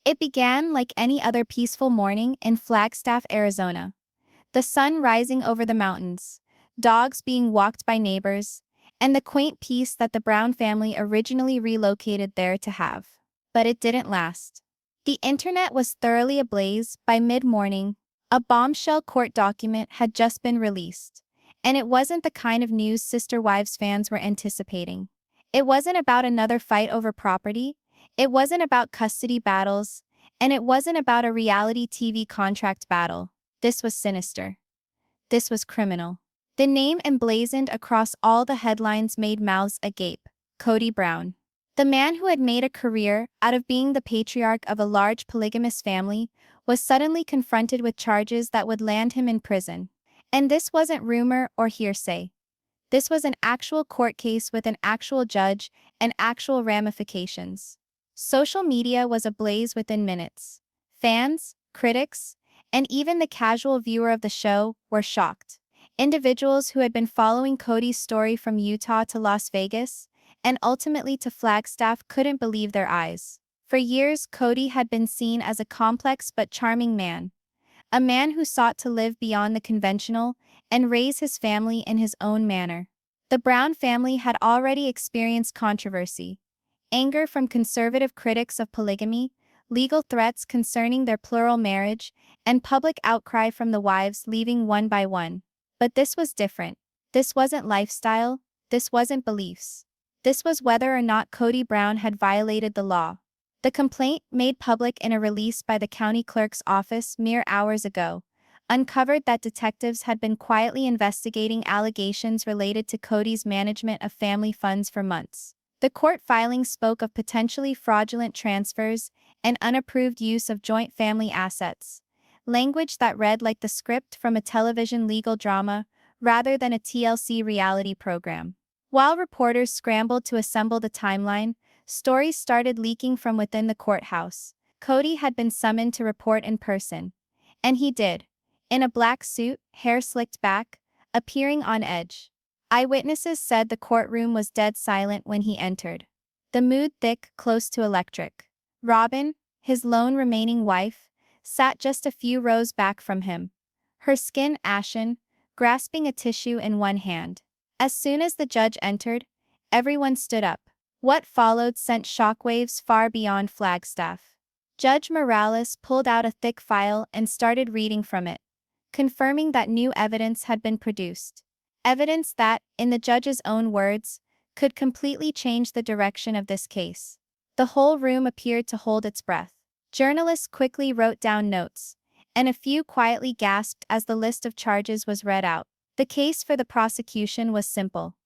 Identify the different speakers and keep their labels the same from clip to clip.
Speaker 1: It began like any other peaceful morning in Flagstaff, Arizona. The sun rising over the mountains, dogs being walked by neighbors, and the quaint peace that the Brown family originally relocated there to have. But it didn't last. The internet was thoroughly ablaze by mid-morning. A bombshell court document had just been released. And it wasn't the kind of news Sister Wives fans were anticipating. It wasn't about another fight over property. It wasn't about custody battles. And it wasn't about a reality TV contract battle. This was sinister. This was criminal. The name emblazoned across all the headlines made mouths agape: Kody Brown. The man who had made a career out of being the patriarch of a large polygamous family was suddenly confronted with charges that would land him in prison. And this wasn't rumor or hearsay. This was an actual court case with an actual judge and actual ramifications. Social media was ablaze within minutes. Fans, critics, and even the casual viewer of the show were shocked. Individuals who had been following Kody's story from Utah to Las Vegas, and ultimately to Flagstaff, couldn't believe their eyes. For years, Kody had been seen as a complex but charming man. A man who sought to live beyond the conventional and raise his family in his own manner. The Brown family had already experienced controversy, anger from conservative critics of polygamy, legal threats concerning their plural marriage, and public outcry from the wives leaving one by one. But this was different. This wasn't lifestyle, this wasn't beliefs. This was whether or not Kody Brown had violated the law. The complaint, made public in a release by the county clerk's office mere hours ago, uncovered that detectives had been quietly investigating allegations related to Kody's management of family funds for months. The court filing spoke of potentially fraudulent transfers and unapproved use of joint family assets, language that read like the script from a television legal drama rather than a TLC reality program. While reporters scrambled to assemble the timeline, stories started leaking from within the courthouse. Kody had been summoned to report in person. And he did. In a black suit, hair slicked back, appearing on edge. Eyewitnesses said the courtroom was dead silent when he entered. The mood thick, close to electric. Robyn, his lone remaining wife, sat just a few rows back from him. Her skin ashen, grasping a tissue in one hand. As soon as the judge entered, everyone stood up. What followed sent shockwaves far beyond Flagstaff. Judge Morales pulled out a thick file and started reading from it, confirming that new evidence had been produced. Evidence that, in the judge's own words, could completely change the direction of this case. The whole room appeared to hold its breath. Journalists quickly wrote down notes, and a few quietly gasped as the list of charges was read out. The case for the prosecution was simple.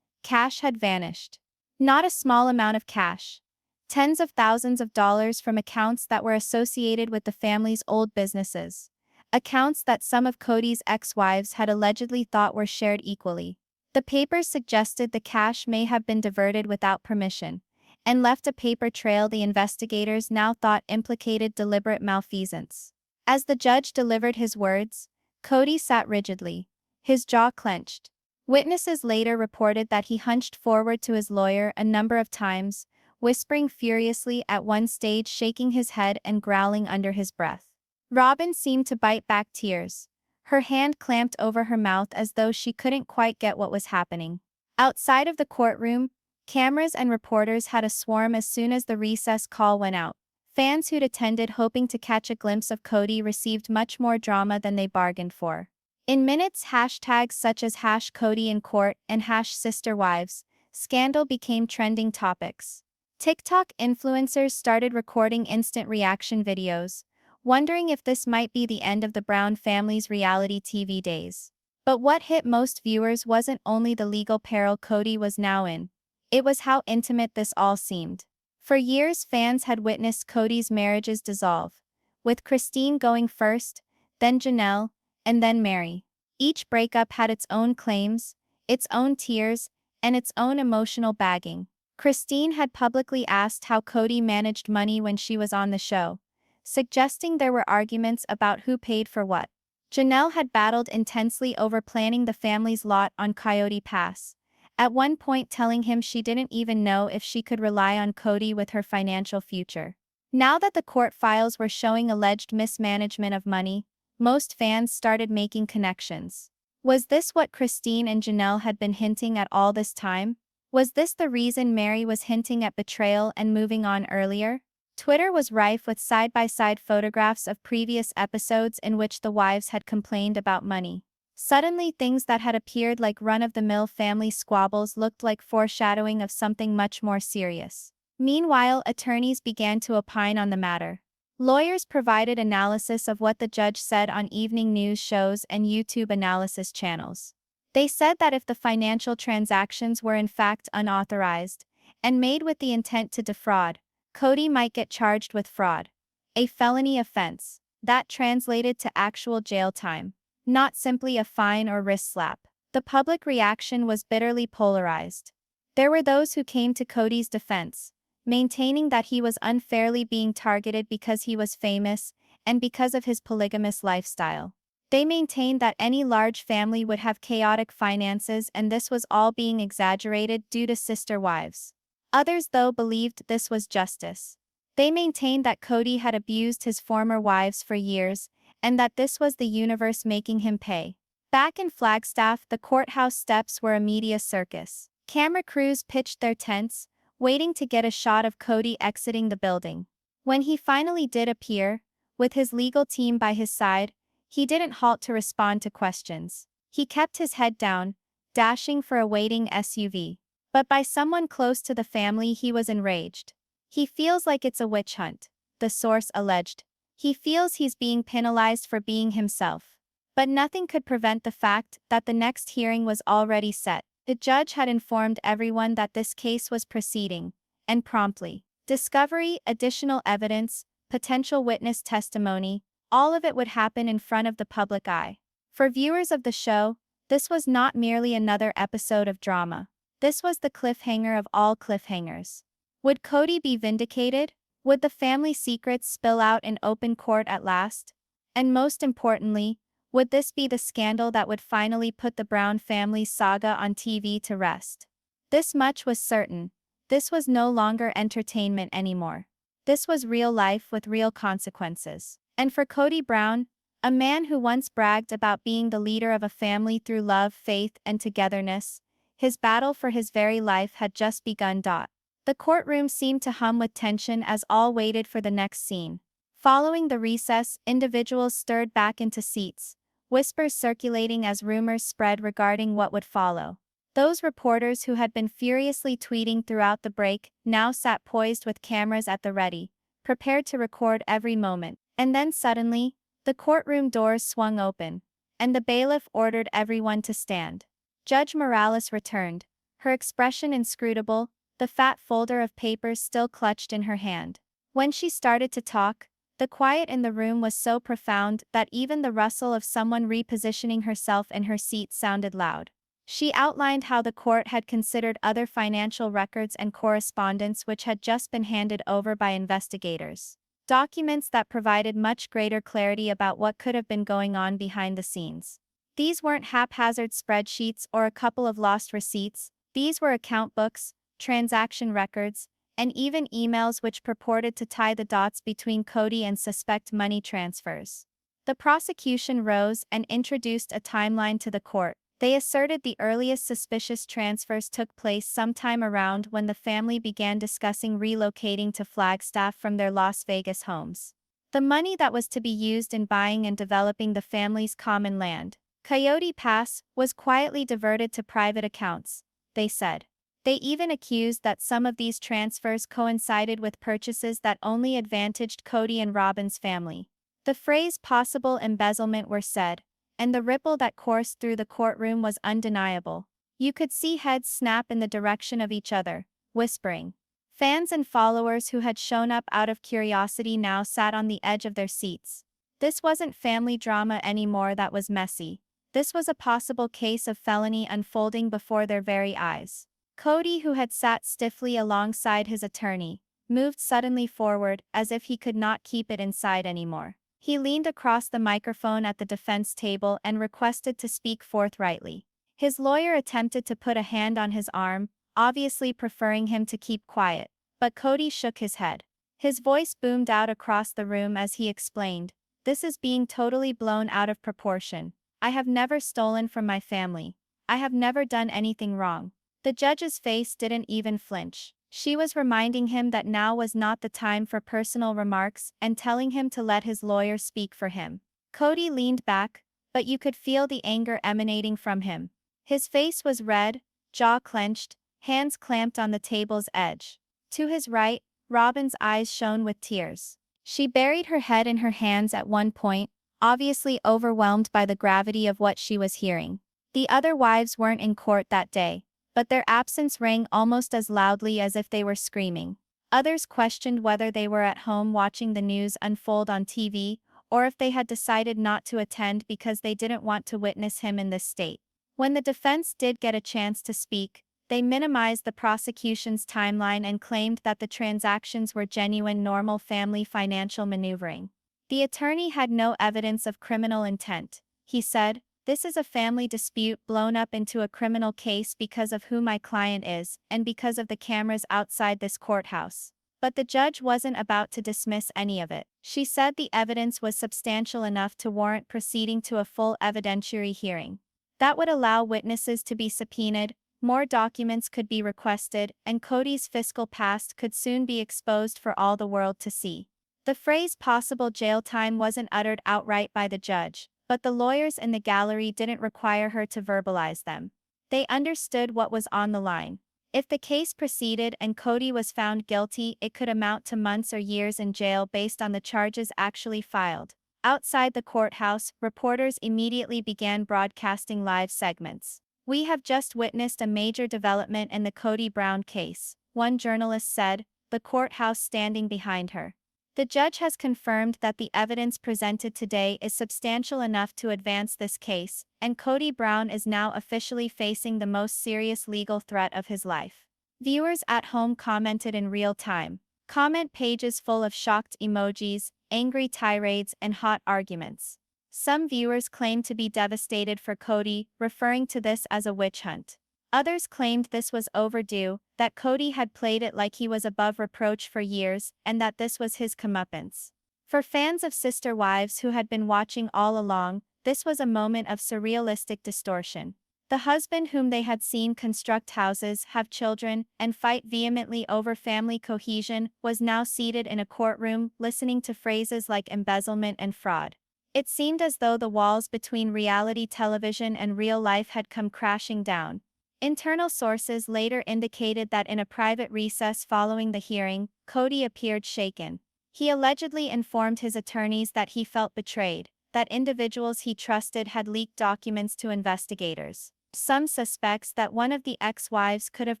Speaker 1: Cash had vanished. Not a small amount of cash. Tens of thousands of dollars from accounts that were associated with the family's old businesses. Accounts that some of Kody's ex-wives had allegedly thought were shared equally. The papers suggested the cash may have been diverted without permission, and left a paper trail the investigators now thought implicated deliberate malfeasance. As the judge delivered his words, Kody sat rigidly, his jaw clenched. Witnesses later reported that he hunched forward to his lawyer a number of times, whispering furiously, at one stage shaking his head and growling under his breath. Robyn seemed to bite back tears, her hand clamped over her mouth as though she couldn't quite get what was happening. Outside of the courtroom, cameras and reporters had a swarm as soon as the recess call went out. Fans who'd attended hoping to catch a glimpse of Kody received much more drama than they bargained for. In minutes, hashtags such as #KodyInCourt and #SisterWives scandal became trending topics. TikTok influencers started recording instant reaction videos, wondering if this might be the end of the Brown family's reality TV days. But what hit most viewers wasn't only the legal peril Kody was now in. It was how intimate this all seemed. For years, fans had witnessed Kody's marriages dissolve, with Christine going first, then Janelle, and then Mary. Each breakup had its own claims, its own tears, and its own emotional bagging. Christine had publicly asked how Kody managed money when she was on the show, suggesting there were arguments about who paid for what. Janelle had battled intensely over planning the family's lot on Coyote Pass, at one point telling him she didn't even know if she could rely on Kody with her financial future. Now that the court files were showing alleged mismanagement of money, most fans started making connections. Was this what Christine and Janelle had been hinting at all this time? Was this the reason Mary was hinting at betrayal and moving on earlier? Twitter was rife with side-by-side photographs of previous episodes in which the wives had complained about money. Suddenly, things that had appeared like run-of-the-mill family squabbles looked like foreshadowing of something much more serious. Meanwhile, attorneys began to opine on the matter. Lawyers provided analysis of what the judge said on evening news shows and YouTube analysis channels. They said that if the financial transactions were in fact unauthorized and made with the intent to defraud, Kody might get charged with fraud, a felony offense that translated to actual jail time, not simply a fine or wrist slap. The public reaction was bitterly polarized. There were those who came to Kody's defense, maintaining that he was unfairly being targeted because he was famous and because of his polygamous lifestyle. They maintained that any large family would have chaotic finances and this was all being exaggerated due to sister wives. Others, though, believed this was justice. They maintained that Kody had abused his former wives for years and that this was the universe making him pay. Back in Flagstaff, the courthouse steps were a media circus. Camera crews pitched their tents, waiting to get a shot of Kody exiting the building. When he finally did appear, with his legal team by his side, he didn't halt to respond to questions. He kept his head down, dashing for a waiting SUV. But by someone close to the family, he was enraged. He feels like it's a witch hunt, the source alleged. He feels he's being penalized for being himself. But nothing could prevent the fact that the next hearing was already set. The judge had informed everyone that this case was proceeding, and promptly. Discovery, additional evidence, potential witness testimony, all of it would happen in front of the public eye. For viewers of the show, this was not merely another episode of drama. This was the cliffhanger of all cliffhangers. Would Kody be vindicated? Would the family secrets spill out in open court at last? And most importantly, would this be the scandal that would finally put the Brown family's saga on TV to rest? This much was certain. This was no longer entertainment anymore. This was real life with real consequences. And for Kody Brown, a man who once bragged about being the leader of a family through love, faith, and togetherness, his battle for his very life had just begun. The courtroom seemed to hum with tension as all waited for the next scene. Following the recess, individuals stirred back into seats, whispers circulating as rumors spread regarding what would follow. Those reporters who had been furiously tweeting throughout the break now sat poised with cameras at the ready, prepared to record every moment. And then suddenly, the courtroom doors swung open, and the bailiff ordered everyone to stand. Judge Morales returned, her expression inscrutable, the fat folder of papers still clutched in her hand. When she started to talk, the quiet in the room was so profound that even the rustle of someone repositioning herself in her seat sounded loud. She outlined how the court had considered other financial records and correspondence which had just been handed over by investigators. Documents that provided much greater clarity about what could have been going on behind the scenes. These weren't haphazard spreadsheets or a couple of lost receipts, these were account books, transaction records, and even emails which purported to tie the dots between Kody and suspect money transfers. The prosecution rose and introduced a timeline to the court. They asserted the earliest suspicious transfers took place sometime around when the family began discussing relocating to Flagstaff from their Las Vegas homes. The money that was to be used in buying and developing the family's common land, Coyote Pass, was quietly diverted to private accounts, they said. They even accused that some of these transfers coincided with purchases that only advantaged Kody and Robyn's family. The phrase possible embezzlement were said, and the ripple that coursed through the courtroom was undeniable. You could see heads snap in the direction of each other, whispering. Fans and followers who had shown up out of curiosity now sat on the edge of their seats. This wasn't family drama anymore that was messy. This was a possible case of felony unfolding before their very eyes. Kody, who had sat stiffly alongside his attorney, moved suddenly forward as if he could not keep it inside anymore. He leaned across the microphone at the defense table and requested to speak forthrightly. His lawyer attempted to put a hand on his arm, obviously preferring him to keep quiet, but Kody shook his head. His voice boomed out across the room as he explained, "This is being totally blown out of proportion. I have never stolen from my family. I have never done anything wrong." The judge's face didn't even flinch. She was reminding him that now was not the time for personal remarks and telling him to let his lawyer speak for him. Kody leaned back, but you could feel the anger emanating from him. His face was red, jaw clenched, hands clamped on the table's edge. To his right, Robyn's eyes shone with tears. She buried her head in her hands at one point, obviously overwhelmed by the gravity of what she was hearing. The other wives weren't in court that day, but their absence rang almost as loudly as if they were screaming. Others questioned whether they were at home watching the news unfold on TV, or if they had decided not to attend because they didn't want to witness him in this state. When the defense did get a chance to speak, they minimized the prosecution's timeline and claimed that the transactions were genuine normal family financial maneuvering. The attorney had no evidence of criminal intent. He said, "This is a family dispute blown up into a criminal case because of who my client is and because of the cameras outside this courthouse." But the judge wasn't about to dismiss any of it. She said the evidence was substantial enough to warrant proceeding to a full evidentiary hearing. That would allow witnesses to be subpoenaed, more documents could be requested, and Kody's fiscal past could soon be exposed for all the world to see. The phrase possible jail time wasn't uttered outright by the judge, but the lawyers in the gallery didn't require her to verbalize them. They understood what was on the line. If the case proceeded and Kody was found guilty, it could amount to months or years in jail based on the charges actually filed. Outside the courthouse, reporters immediately began broadcasting live segments. "We have just witnessed a major development in the Kody Brown case," one journalist said, the courthouse standing behind her. "The judge has confirmed that the evidence presented today is substantial enough to advance this case, and Kody Brown is now officially facing the most serious legal threat of his life." Viewers at home commented in real time. Comment pages full of shocked emojis, angry tirades, and hot arguments. Some viewers claimed to be devastated for Kody, referring to this as a witch hunt. Others claimed this was overdue, that Kody had played it like he was above reproach for years, and that this was his comeuppance. For fans of Sister Wives who had been watching all along, this was a moment of surrealistic distortion. The husband whom they had seen construct houses, have children, and fight vehemently over family cohesion was now seated in a courtroom, listening to phrases like embezzlement and fraud. It seemed as though the walls between reality television and real life had come crashing down. Internal sources later indicated that in a private recess following the hearing, Kody appeared shaken. He allegedly informed his attorneys that he felt betrayed, that individuals he trusted had leaked documents to investigators. Some suspects that one of the ex-wives could have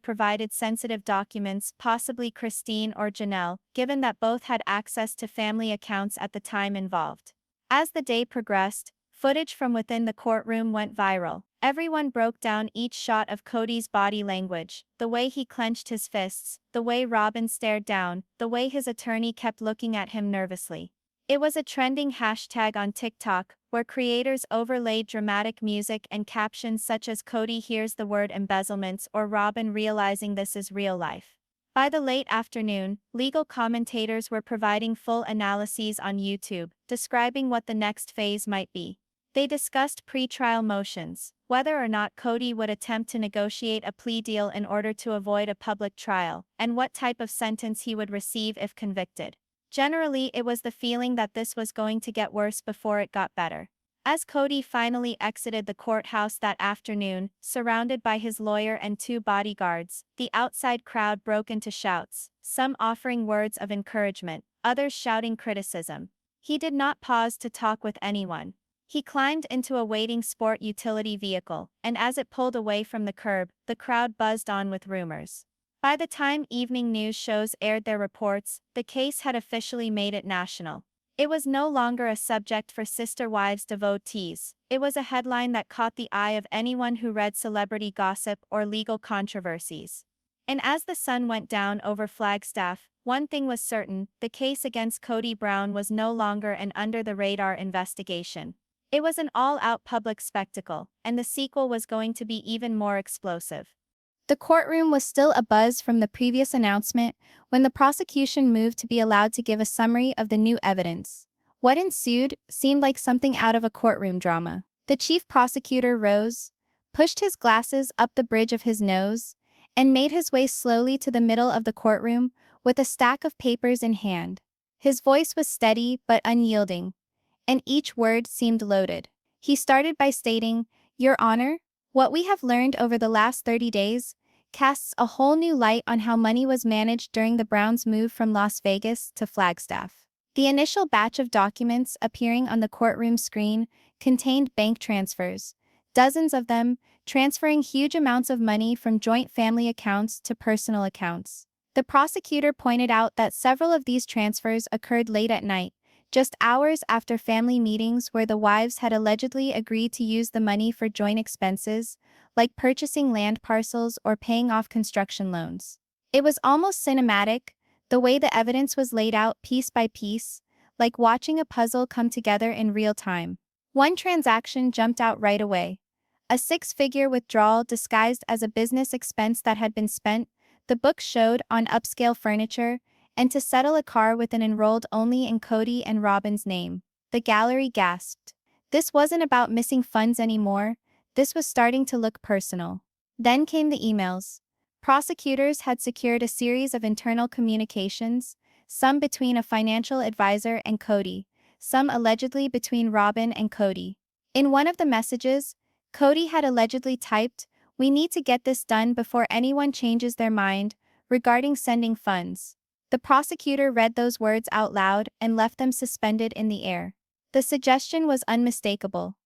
Speaker 1: provided sensitive documents, possibly Christine or Janelle, given that both had access to family accounts at the time involved. As the day progressed, footage from within the courtroom went viral. Everyone broke down each shot of Kody's body language, the way he clenched his fists, the way Robyn stared down, the way his attorney kept looking at him nervously. It was a trending hashtag on TikTok, where creators overlaid dramatic music and captions such as "Kody hears the word embezzlements" or "Robyn realizing this is real life." By the late afternoon, legal commentators were providing full analyses on YouTube, describing what the next phase might be. They discussed pre-trial motions, whether or not Kody would attempt to negotiate a plea deal in order to avoid a public trial, and what type of sentence he would receive if convicted. Generally, it was the feeling that this was going to get worse before it got better. As Kody finally exited the courthouse that afternoon, surrounded by his lawyer and 2 bodyguards, the outside crowd broke into shouts, some offering words of encouragement, others shouting criticism. He did not pause to talk with anyone. He climbed into a waiting sport utility vehicle, and as it pulled away from the curb, the crowd buzzed on with rumors. By the time evening news shows aired their reports, the case had officially made it national. It was no longer a subject for Sister Wives devotees. It was a headline that caught the eye of anyone who read celebrity gossip or legal controversies. And as the sun went down over Flagstaff, one thing was certain: the case against Kody Brown was no longer an under-the-radar investigation. It was an all-out public spectacle, and the sequel was going to be even more explosive. The courtroom was still abuzz from the previous announcement when the prosecution moved to be allowed to give a summary of the new evidence. What ensued seemed like something out of a courtroom drama. The chief prosecutor rose, pushed his glasses up the bridge of his nose, and made his way slowly to the middle of the courtroom with a stack of papers in hand. His voice was steady but unyielding, and each word seemed loaded. He started by stating, "Your Honor, what we have learned over the last 30 days casts a whole new light on how money was managed during the Browns' move from Las Vegas to Flagstaff." The initial batch of documents appearing on the courtroom screen contained bank transfers, dozens of them, transferring huge amounts of money from joint family accounts to personal accounts. The prosecutor pointed out that several of these transfers occurred late at night, just hours after family meetings where the wives had allegedly agreed to use the money for joint expenses, like purchasing land parcels or paying off construction loans. It was almost cinematic, the way the evidence was laid out piece by piece, like watching a puzzle come together in real time. One transaction jumped out right away. A six-figure withdrawal disguised as a business expense that had been spent, the book showed, on upscale furniture, and to settle a car with an enrolled only in Kody and Robyn's name. The gallery gasped. This wasn't about missing funds anymore, this was starting to look personal. Then came the emails. Prosecutors had secured a series of internal communications, some between a financial advisor and Kody, some allegedly between Robyn and Kody. In one of the messages, Kody had allegedly typed, "We need to get this done before anyone changes their mind regarding sending funds." The prosecutor read those words out loud and left them suspended in the air. The suggestion was unmistakable.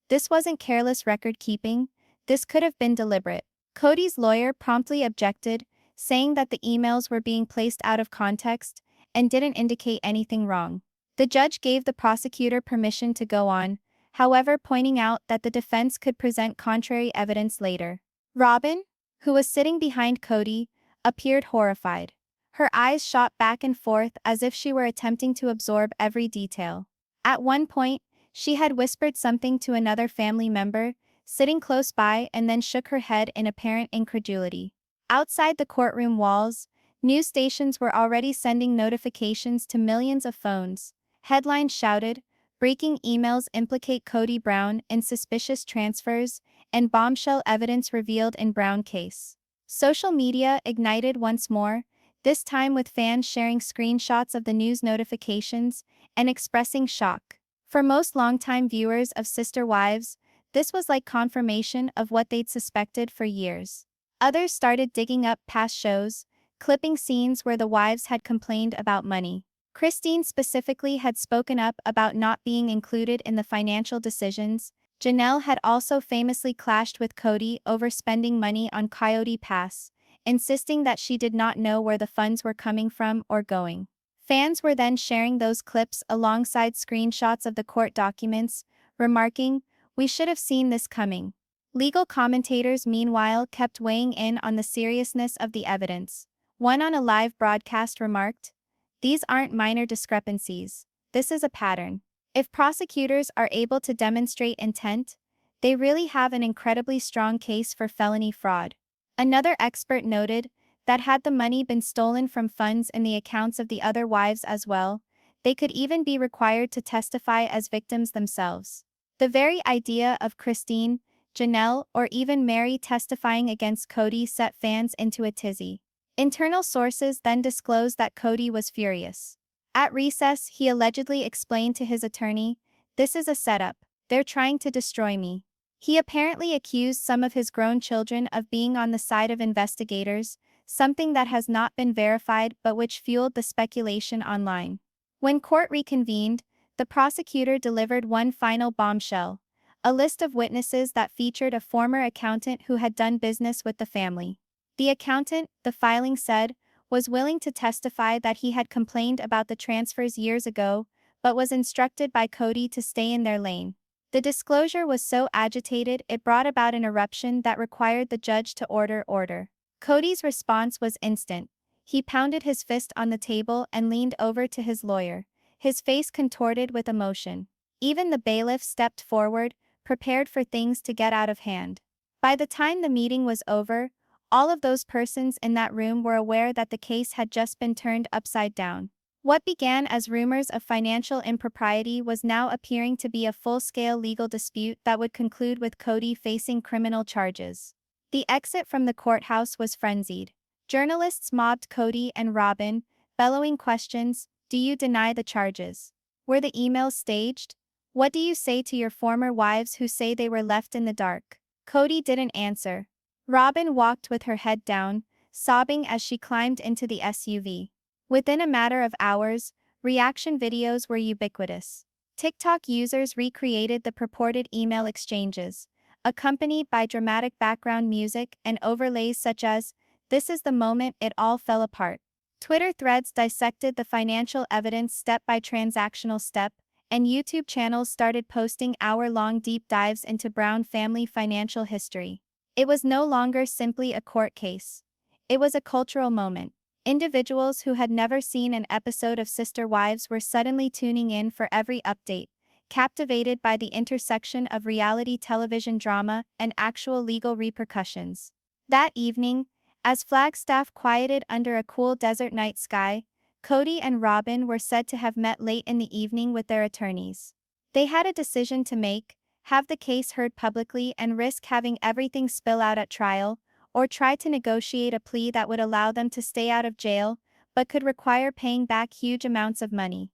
Speaker 1: This wasn't careless record-keeping, this could have been deliberate. Kody's lawyer promptly objected, saying that the emails were being placed out of context and didn't indicate anything wrong. The judge gave the prosecutor permission to go on, however, pointing out that the defense could present contrary evidence later. Robyn, who was sitting behind Kody, appeared horrified. Her eyes shot back and forth as if she were attempting to absorb every detail. At one point, she had whispered something to another family member, sitting close by, and then shook her head in apparent incredulity. Outside the courtroom walls, news stations were already sending notifications to millions of phones. Headlines shouted, "Breaking emails implicate Kody Brown in suspicious transfers," and "Bombshell evidence revealed in Brown case." Social media ignited once more, this time with fans sharing screenshots of the news notifications and expressing shock. For most longtime viewers of Sister Wives, this was like confirmation of what they'd suspected for years. Others started digging up past shows, clipping scenes where the wives had complained about money. Christine specifically had spoken up about not being included in the financial decisions. Janelle had also famously clashed with Kody over spending money on Coyote Pass, insisting that she did not know where the funds were coming from or going. Fans were then sharing those clips alongside screenshots of the court documents, remarking, "We should have seen this coming." Legal commentators meanwhile kept weighing in on the seriousness of the evidence. One on a live broadcast remarked, "These aren't minor discrepancies, this is a pattern. If prosecutors are able to demonstrate intent, they really have an incredibly strong case for felony fraud." Another expert noted that had the money been stolen from funds in the accounts of the other wives as well, they could even be required to testify as victims themselves. The very idea of Christine, Janelle, or even Mary testifying against Kody set fans into a tizzy. Internal sources then disclosed that Kody was furious. At recess, he allegedly explained to his attorney, "This is a setup, they're trying to destroy me." He apparently accused some of his grown children of being on the side of investigators, something that has not been verified but which fueled the speculation online. When court reconvened, the prosecutor delivered one final bombshell, a list of witnesses that featured a former accountant who had done business with the family. The accountant, the filing said, was willing to testify that he had complained about the transfers years ago, but was instructed by Kody to stay in their lane. The disclosure was so agitated it brought about an eruption that required the judge to order. Kody's response was instant. He pounded his fist on the table and leaned over to his lawyer, his face contorted with emotion. Even the bailiff stepped forward, prepared for things to get out of hand. By the time the meeting was over, All of those persons in that room were aware that the case had just been turned upside down. What began as rumors of financial impropriety was now appearing to be a full-scale legal dispute that would conclude with Kody facing criminal charges. The exit from the courthouse was frenzied. Journalists mobbed Kody and Robyn, bellowing questions. Do you deny the charges? Were the emails staged? What do you say to your former wives who say they were left in the dark? Kody didn't answer. Robyn walked with her head down, sobbing as she climbed into the SUV. Within a matter of hours, reaction videos were ubiquitous. TikTok users recreated the purported email exchanges, accompanied by dramatic background music and overlays such as, "This is the moment it all fell apart." Twitter threads dissected the financial evidence step by transactional step, and YouTube channels started posting hour-long deep dives into Brown family financial history. It was no longer simply a court case. It was a cultural moment. Individuals who had never seen an episode of Sister Wives were suddenly tuning in for every update, captivated by the intersection of reality television drama and actual legal repercussions. That evening, as Flagstaff quieted under a cool desert night sky, Kody and Robyn were said to have met late in the evening with their attorneys. They had a decision to make: have the case heard publicly and risk having everything spill out at trial, or try to negotiate a plea that would allow them to stay out of jail, but could require paying back huge amounts of money,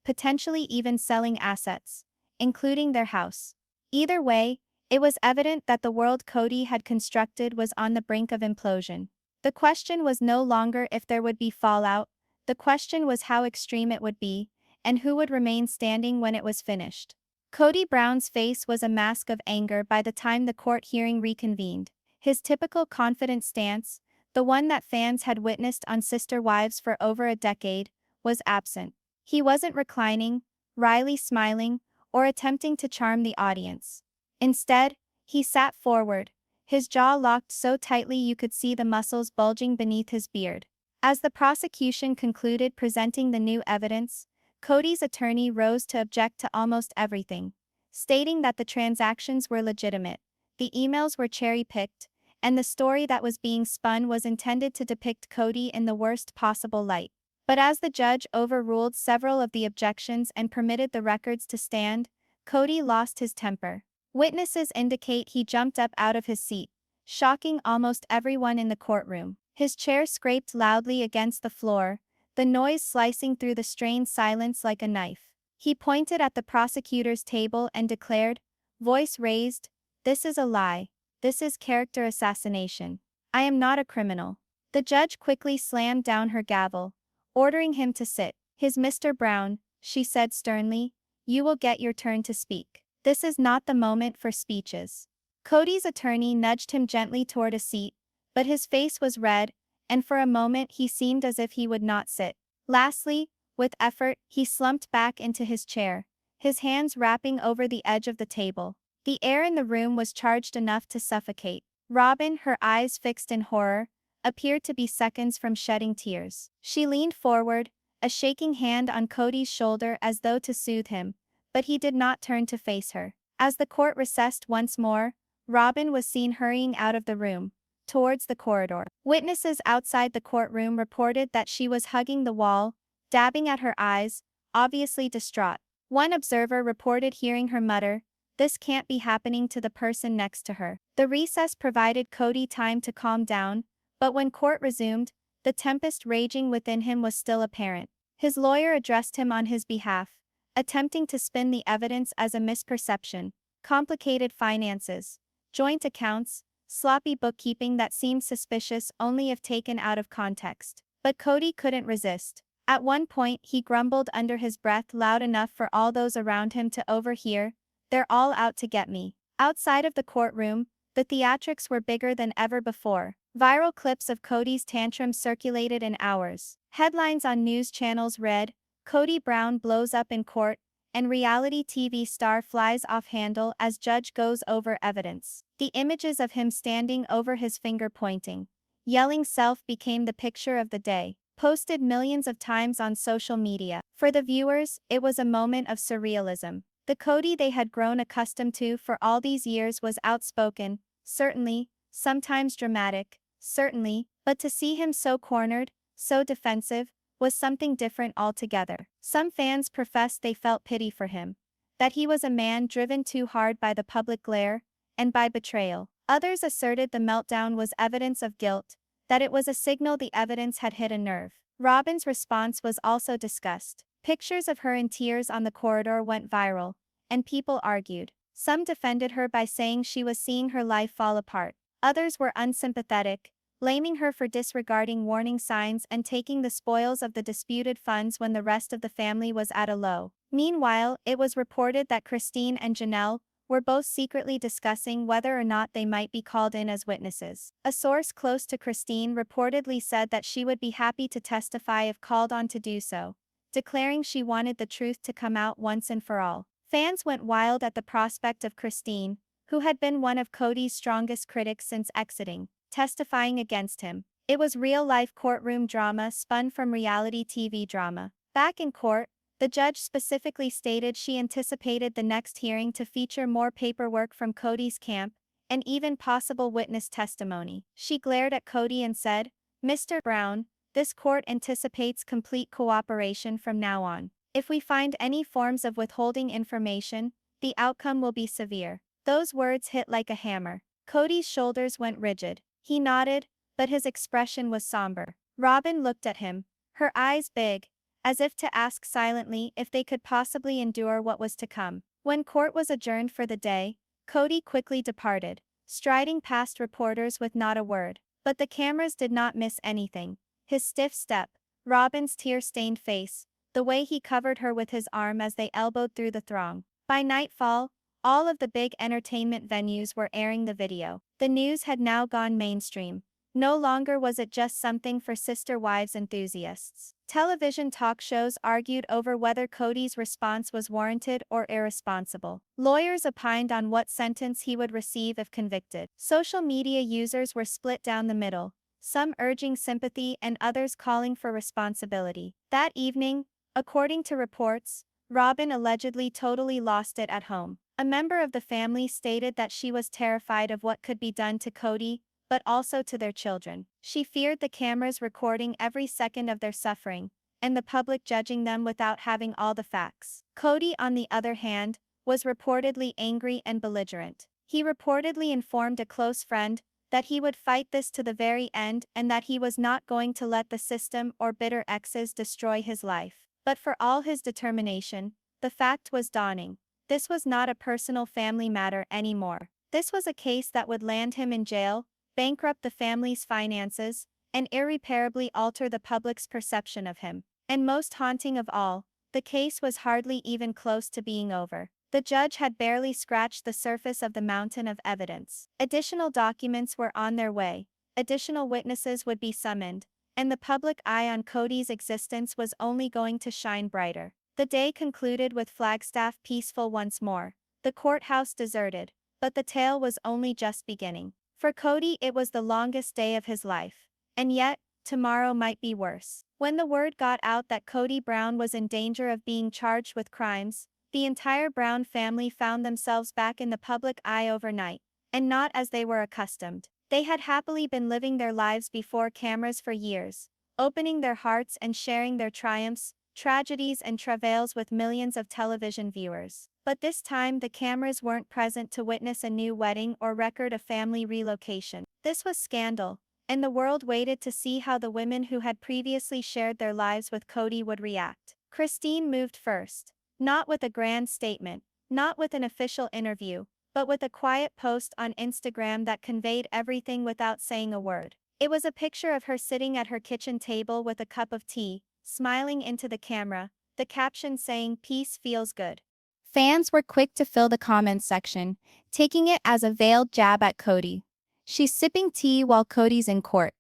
Speaker 1: potentially even selling assets, including their house. Either way, it was evident that the world Kody had constructed was on the brink of implosion. The question was no longer if there would be fallout, the question was how extreme it would be, and who would remain standing when it was finished. Kody Brown's face was a mask of anger by the time the court hearing reconvened. His typical confident stance, the one that fans had witnessed on Sister Wives for over a decade, was absent. He wasn't reclining, wryly smiling, or attempting to charm the audience. Instead, he sat forward, his jaw locked so tightly you could see the muscles bulging beneath his beard. As the prosecution concluded presenting the new evidence, Kody's attorney rose to object to almost everything, stating that the transactions were legitimate, the emails were cherry-picked, and the story that was being spun was intended to depict Kody in the worst possible light. But as the judge overruled several of the objections and permitted the records to stand, Kody lost his temper. Witnesses indicate he jumped up out of his seat, shocking almost everyone in the courtroom. His chair scraped loudly against the floor, the noise slicing through the strained silence like a knife. He pointed at the prosecutor's table and declared, voice raised, "This is a lie. This is character assassination. I am not a criminal." The judge quickly slammed down her gavel, ordering him to sit. "His Mr. Brown," she said sternly, "you will get your turn to speak. This is not the moment for speeches." Kody's attorney nudged him gently toward a seat, but his face was red, and for a moment he seemed as if he would not sit. Lastly, with effort, he slumped back into his chair, his hands wrapping over the edge of the table. The air in the room was charged enough to suffocate. Robyn, her eyes fixed in horror, appeared to be seconds from shedding tears. She leaned forward, a shaking hand on Kody's shoulder as though to soothe him, but he did not turn to face her. As the court recessed once more, Robyn was seen hurrying out of the room, towards the corridor. Witnesses outside the courtroom reported that she was hugging the wall, dabbing at her eyes, obviously distraught. One observer reported hearing her mutter, "This can't be happening to the person next to her." The recess provided Kody time to calm down, but when court resumed, the tempest raging within him was still apparent. His lawyer addressed him on his behalf, attempting to spin the evidence as a misperception, complicated finances, joint accounts, sloppy bookkeeping that seemed suspicious only if taken out of context. But Kody couldn't resist. At one point he grumbled under his breath loud enough for all those around him to overhear, "They're all out to get me." Outside of the courtroom, the theatrics were bigger than ever before. Viral clips of Kody's tantrum circulated in hours. Headlines on news channels read, "Kody Brown blows up in court," and reality TV star flies off handle as judge goes over evidence. The images of him standing over his finger pointing, yelling self became the picture of the day, posted millions of times on social media. For the viewers, it was a moment of surrealism. The Kody they had grown accustomed to for all these years was outspoken, certainly, sometimes dramatic, certainly, but to see him so cornered, so defensive, was something different altogether. Some fans professed they felt pity for him, that he was a man driven too hard by the public glare and by betrayal. Others asserted the meltdown was evidence of guilt, that it was a signal the evidence had hit a nerve. Robyn's response was also discussed. Pictures of her in tears on the corridor went viral, and people argued. Some defended her by saying she was seeing her life fall apart. Others were unsympathetic, blaming her for disregarding warning signs and taking the spoils of the disputed funds when the rest of the family was at a low. Meanwhile, it was reported that Christine and Janelle were both secretly discussing whether or not they might be called in as witnesses. A source close to Christine reportedly said that she would be happy to testify if called on to do so, declaring she wanted the truth to come out once and for all. Fans went wild at the prospect of Christine, who had been one of Kody's strongest critics since exiting, testifying against him. It was real-life courtroom drama spun from reality TV drama. Back in court, the judge specifically stated she anticipated the next hearing to feature more paperwork from Kody's camp, and even possible witness testimony. She glared at Kody and said, "Mr. Brown, this court anticipates complete cooperation from now on. If we find any forms of withholding information, the outcome will be severe." Those words hit like a hammer. Kody's shoulders went rigid. He nodded, but his expression was somber. Robyn looked at him, her eyes big, as if to ask silently if they could possibly endure what was to come. When court was adjourned for the day, Kody quickly departed, striding past reporters with not a word. But the cameras did not miss anything. His stiff step, Robyn's tear-stained face, the way he covered her with his arm as they elbowed through the throng. By nightfall, all of the big entertainment venues were airing the video. The news had now gone mainstream. No longer was it just something for sister wives enthusiasts. Television talk shows argued over whether Kody's response was warranted or irresponsible. Lawyers opined on what sentence he would receive if convicted. Social media users were split down the middle, some urging sympathy and others calling for responsibility. That evening, according to reports, Robyn allegedly totally lost it at home. A member of the family stated that she was terrified of what could be done to Kody, but also to their children. She feared the cameras recording every second of their suffering, and the public judging them without having all the facts. Kody, on the other hand, was reportedly angry and belligerent. He reportedly informed a close friend that he would fight this to the very end and that he was not going to let the system or bitter exes destroy his life. But for all his determination, the fact was dawning. This was not a personal family matter anymore. This was a case that would land him in jail, bankrupt the family's finances, and irreparably alter the public's perception of him. And most haunting of all, the case was hardly even close to being over. The judge had barely scratched the surface of the mountain of evidence. Additional documents were on their way, additional witnesses would be summoned, and the public eye on Kody's existence was only going to shine brighter. The day concluded with Flagstaff peaceful once more, the courthouse deserted, but the tale was only just beginning. For Kody, it was the longest day of his life. And yet, tomorrow might be worse. When the word got out that Kody Brown was in danger of being charged with crimes, the entire Brown family found themselves back in the public eye overnight, and not as they were accustomed. They had happily been living their lives before cameras for years, opening their hearts and sharing their triumphs, tragedies and travails with millions of television viewers. But this time the cameras weren't present to witness a new wedding or record a family relocation. This was scandal, and the world waited to see how the women who had previously shared their lives with Kody would react. Christine moved first. Not with a grand statement, not with an official interview, but with a quiet post on Instagram that conveyed everything without saying a word. It was a picture of her sitting at her kitchen table with a cup of tea, smiling into the camera, the caption saying, "Peace feels good." Fans were quick to fill the comments section, taking it as a veiled jab at Kody. "She's sipping tea while Kody's in court."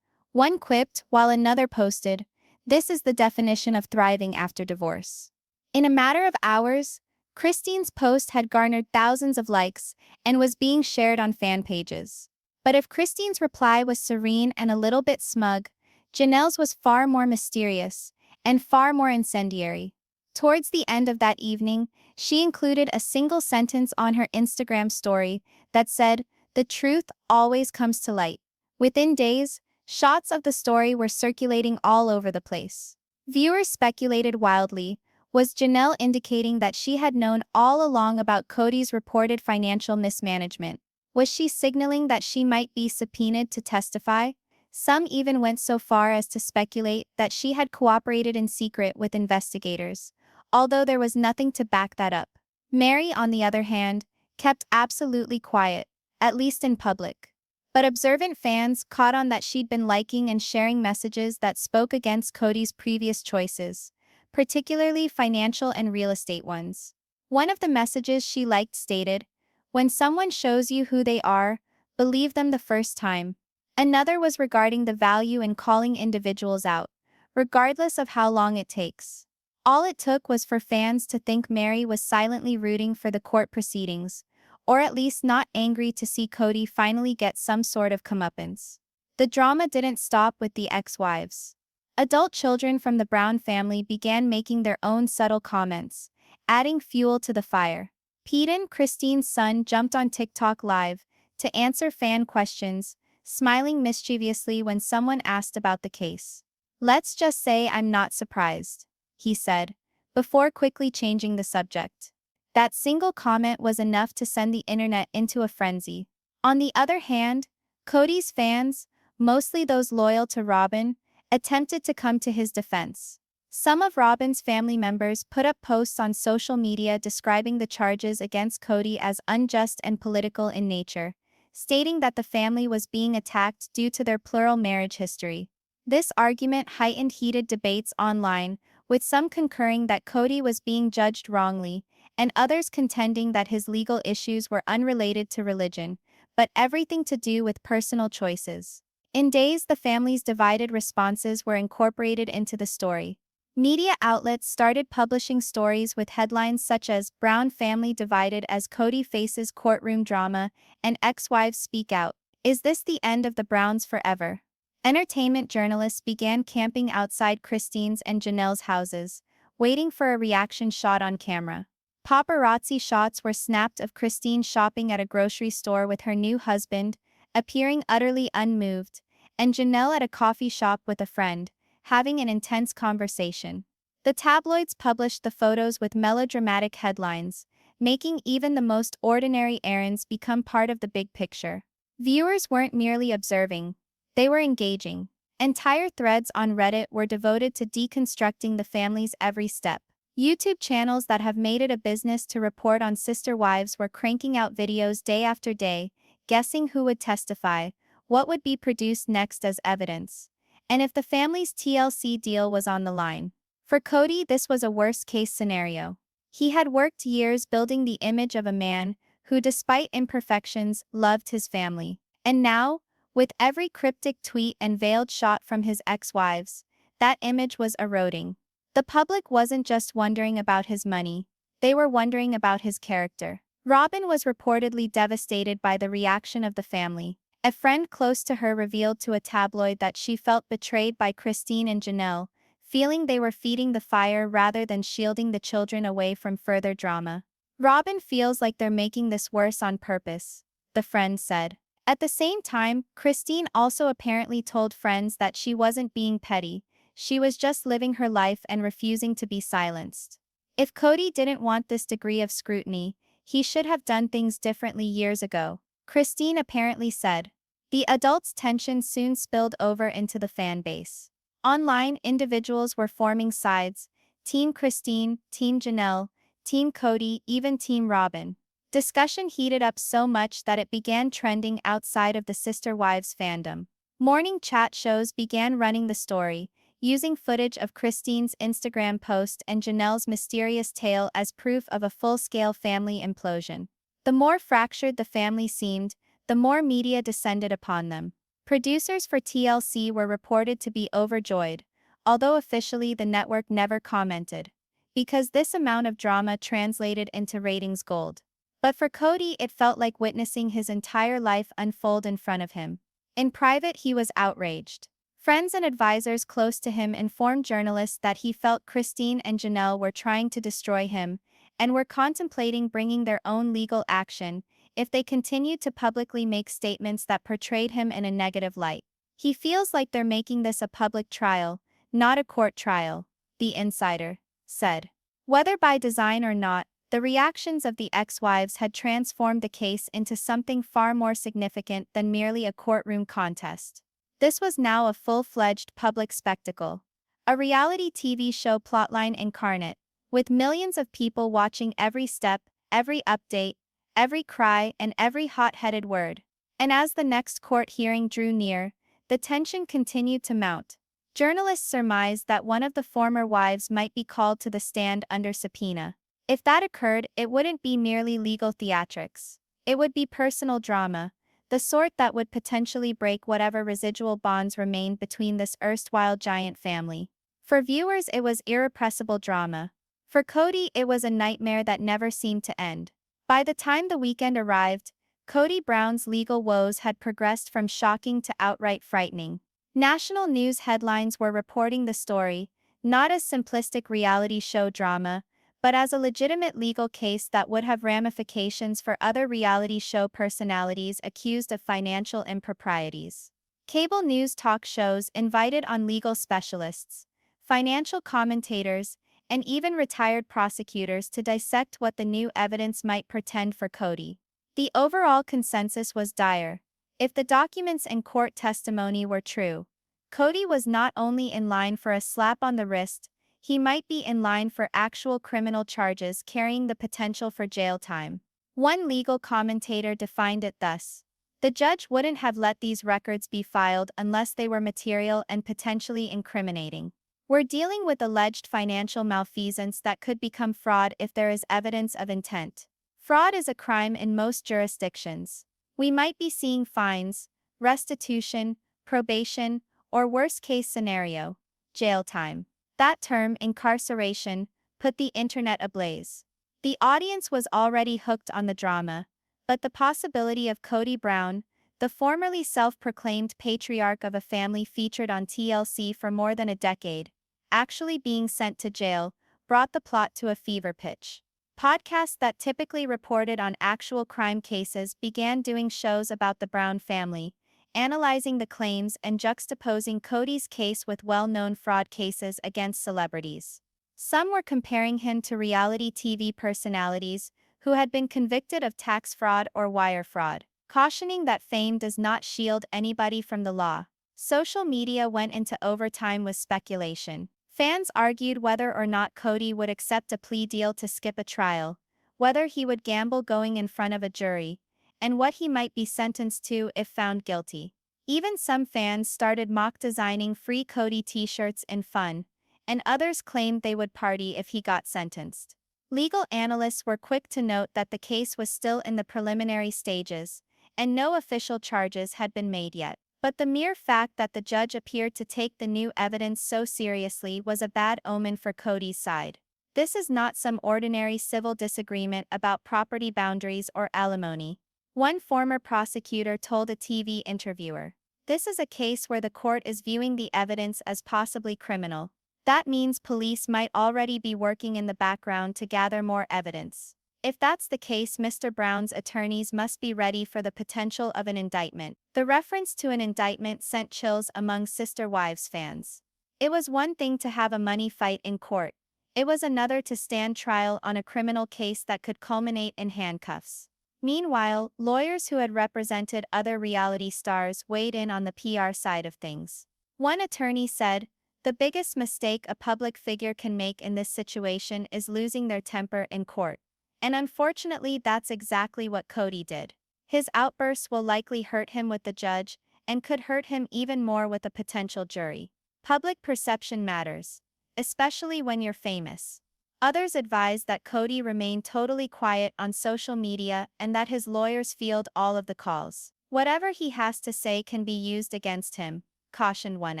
Speaker 1: One quipped, while another posted, "This is the definition of thriving after divorce." In a matter of hours, Christine's post had garnered thousands of likes and was being shared on fan pages. But if Christine's reply was serene and a little bit smug, Janelle's was far more mysterious and far more incendiary. Towards the end of that evening, she included a single sentence on her Instagram story that said, "The truth always comes to light." Within days, shots of the story were circulating all over the place. Viewers speculated wildly. Was Janelle indicating that she had known all along about Kody's reported financial mismanagement? Was she signaling that she might be subpoenaed to testify? Some even went so far as to speculate that she had cooperated in secret with investigators, although there was nothing to back that up. Mary, on the other hand, kept absolutely quiet, at least in public. But observant fans caught on that she'd been liking and sharing messages that spoke against Kody's previous choices, particularly financial and real estate ones. One of the messages she liked stated, "When someone shows you who they are, believe them the first time." Another was regarding the value in calling individuals out, regardless of how long it takes. All it took was for fans to think Mary was silently rooting for the court proceedings, or at least not angry to see Kody finally get some sort of comeuppance. The drama didn't stop with the ex-wives. Adult children from the Brown family began making their own subtle comments, adding fuel to the fire. Peden, Christine's son, jumped on TikTok Live to answer fan questions, smiling mischievously when someone asked about the case. "Let's just say I'm not surprised," he said, before quickly changing the subject. That single comment was enough to send the internet into a frenzy. On the other hand, Kody's fans, mostly those loyal to Robyn, attempted to come to his defense. Some of Robyn's family members put up posts on social media describing the charges against Kody as unjust and political in nature, stating that the family was being attacked due to their plural marriage history. This argument heightened heated debates online, with some concurring that Kody was being judged wrongly, and others contending that his legal issues were unrelated to religion, but everything to do with personal choices. In days, the family's divided responses were incorporated into the story. Media outlets started publishing stories with headlines such as "Brown Family Divided as Kody Faces Courtroom Drama" and "Ex-Wives Speak Out. Is this the end of the Browns forever?" Entertainment journalists began camping outside Christine's and Janelle's houses, waiting for a reaction shot on camera. Paparazzi shots were snapped of Christine shopping at a grocery store with her new husband, appearing utterly unmoved, and Janelle at a coffee shop with a friend, having an intense conversation. The tabloids published the photos with melodramatic headlines, making even the most ordinary errands become part of the big picture. Viewers weren't merely observing, they were engaging. Entire threads on Reddit were devoted to deconstructing the family's every step. YouTube channels that have made it a business to report on sister wives were cranking out videos day after day, guessing who would testify, what would be produced next as evidence, and if the family's TLC deal was on the line. For Kody, this was a worst-case scenario. He had worked years building the image of a man who, despite imperfections, loved his family. And now, with every cryptic tweet and veiled shot from his ex-wives, that image was eroding. The public wasn't just wondering about his money, they were wondering about his character. Robyn was reportedly devastated by the reaction of the family. A friend close to her revealed to a tabloid that she felt betrayed by Christine and Janelle, feeling they were feeding the fire rather than shielding the children away from further drama. "Robyn feels like they're making this worse on purpose," the friend said. At the same time, Christine also apparently told friends that she wasn't being petty, she was just living her life and refusing to be silenced. If Kody didn't want this degree of scrutiny, he should have done things differently years ago, Christine apparently said. The adults' tension soon spilled over into the fan base. Online, individuals were forming sides: Team Christine, Team Janelle, Team Kody, even Team Robyn. Discussion heated up so much that it began trending outside of the Sister Wives fandom. Morning chat shows began running the story, using footage of Christine's Instagram post and Janelle's mysterious tale as proof of a full-scale family implosion. The more fractured the family seemed, the more media descended upon them. Producers for TLC were reported to be overjoyed, although officially the network never commented, because this amount of drama translated into ratings gold. But for Kody, it felt like witnessing his entire life unfold in front of him. In private, he was outraged. Friends and advisors close to him informed journalists that he felt Christine and Janelle were trying to destroy him, and were contemplating bringing their own legal action if they continued to publicly make statements that portrayed him in a negative light. He feels like they're making this a public trial, not a court trial, the insider said. Whether by design or not, the reactions of the ex-wives had transformed the case into something far more significant than merely a courtroom contest. This was now a full-fledged public spectacle, a reality TV show plotline incarnate, with millions of people watching every step, every update, every cry, and every hot-headed word. And as the next court hearing drew near, the tension continued to mount. Journalists surmised that one of the former wives might be called to the stand under subpoena. If that occurred, it wouldn't be merely legal theatrics. It would be personal drama, the sort that would potentially break whatever residual bonds remained between this erstwhile giant family. For viewers, it was irrepressible drama. For Kody, it was a nightmare that never seemed to end. By the time the weekend arrived, Kody Brown's legal woes had progressed from shocking to outright frightening. National news headlines were reporting the story, not as simplistic reality show drama, but as a legitimate legal case that would have ramifications for other reality show personalities accused of financial improprieties. Cable news talk shows invited on legal specialists, financial commentators, and even retired prosecutors to dissect what the new evidence might portend for Kody. The overall consensus was dire. If the documents and court testimony were true, Kody was not only in line for a slap on the wrist, he might be in line for actual criminal charges carrying the potential for jail time. One legal commentator defined it thus: the judge wouldn't have let these records be filed unless they were material and potentially incriminating. We're dealing with alleged financial malfeasance that could become fraud if there is evidence of intent. Fraud is a crime in most jurisdictions. We might be seeing fines, restitution, probation, or worst-case scenario, jail time. That term, incarceration, put the internet ablaze. The audience was already hooked on the drama, but the possibility of Kody Brown, the formerly self-proclaimed patriarch of a family featured on TLC for more than a decade, actually being sent to jail, brought the plot to a fever pitch. Podcasts that typically reported on actual crime cases began doing shows about the Brown family, analyzing the claims and juxtaposing Kody's case with well-known fraud cases against celebrities. Some were comparing him to reality TV personalities who had been convicted of tax fraud or wire fraud, cautioning that fame does not shield anybody from the law. Social media went into overtime with speculation. Fans argued whether or not Kody would accept a plea deal to skip a trial, whether he would gamble going in front of a jury, and what he might be sentenced to if found guilty. Even some fans started mock-designing free Kody t-shirts in fun, and others claimed they would party if he got sentenced. Legal analysts were quick to note that the case was still in the preliminary stages, and no official charges had been made yet. But the mere fact that the judge appeared to take the new evidence so seriously was a bad omen for Kody's side. This is not some ordinary civil disagreement about property boundaries or alimony. One former prosecutor told a TV interviewer, "This is a case where the court is viewing the evidence as possibly criminal. That means police might already be working in the background to gather more evidence. If that's the case, Mr. Brown's attorneys must be ready for the potential of an indictment." The reference to an indictment sent chills among Sister Wives fans. It was one thing to have a money fight in court. It was another to stand trial on a criminal case that could culminate in handcuffs. Meanwhile, lawyers who had represented other reality stars weighed in on the PR side of things. One attorney said, "The biggest mistake a public figure can make in this situation is losing their temper in court. And unfortunately, that's exactly what Kody did. His outbursts will likely hurt him with the judge, and could hurt him even more with a potential jury. Public perception matters, especially when you're famous." Others advised that Kody remain totally quiet on social media and that his lawyers field all of the calls. "Whatever he has to say can be used against him," cautioned one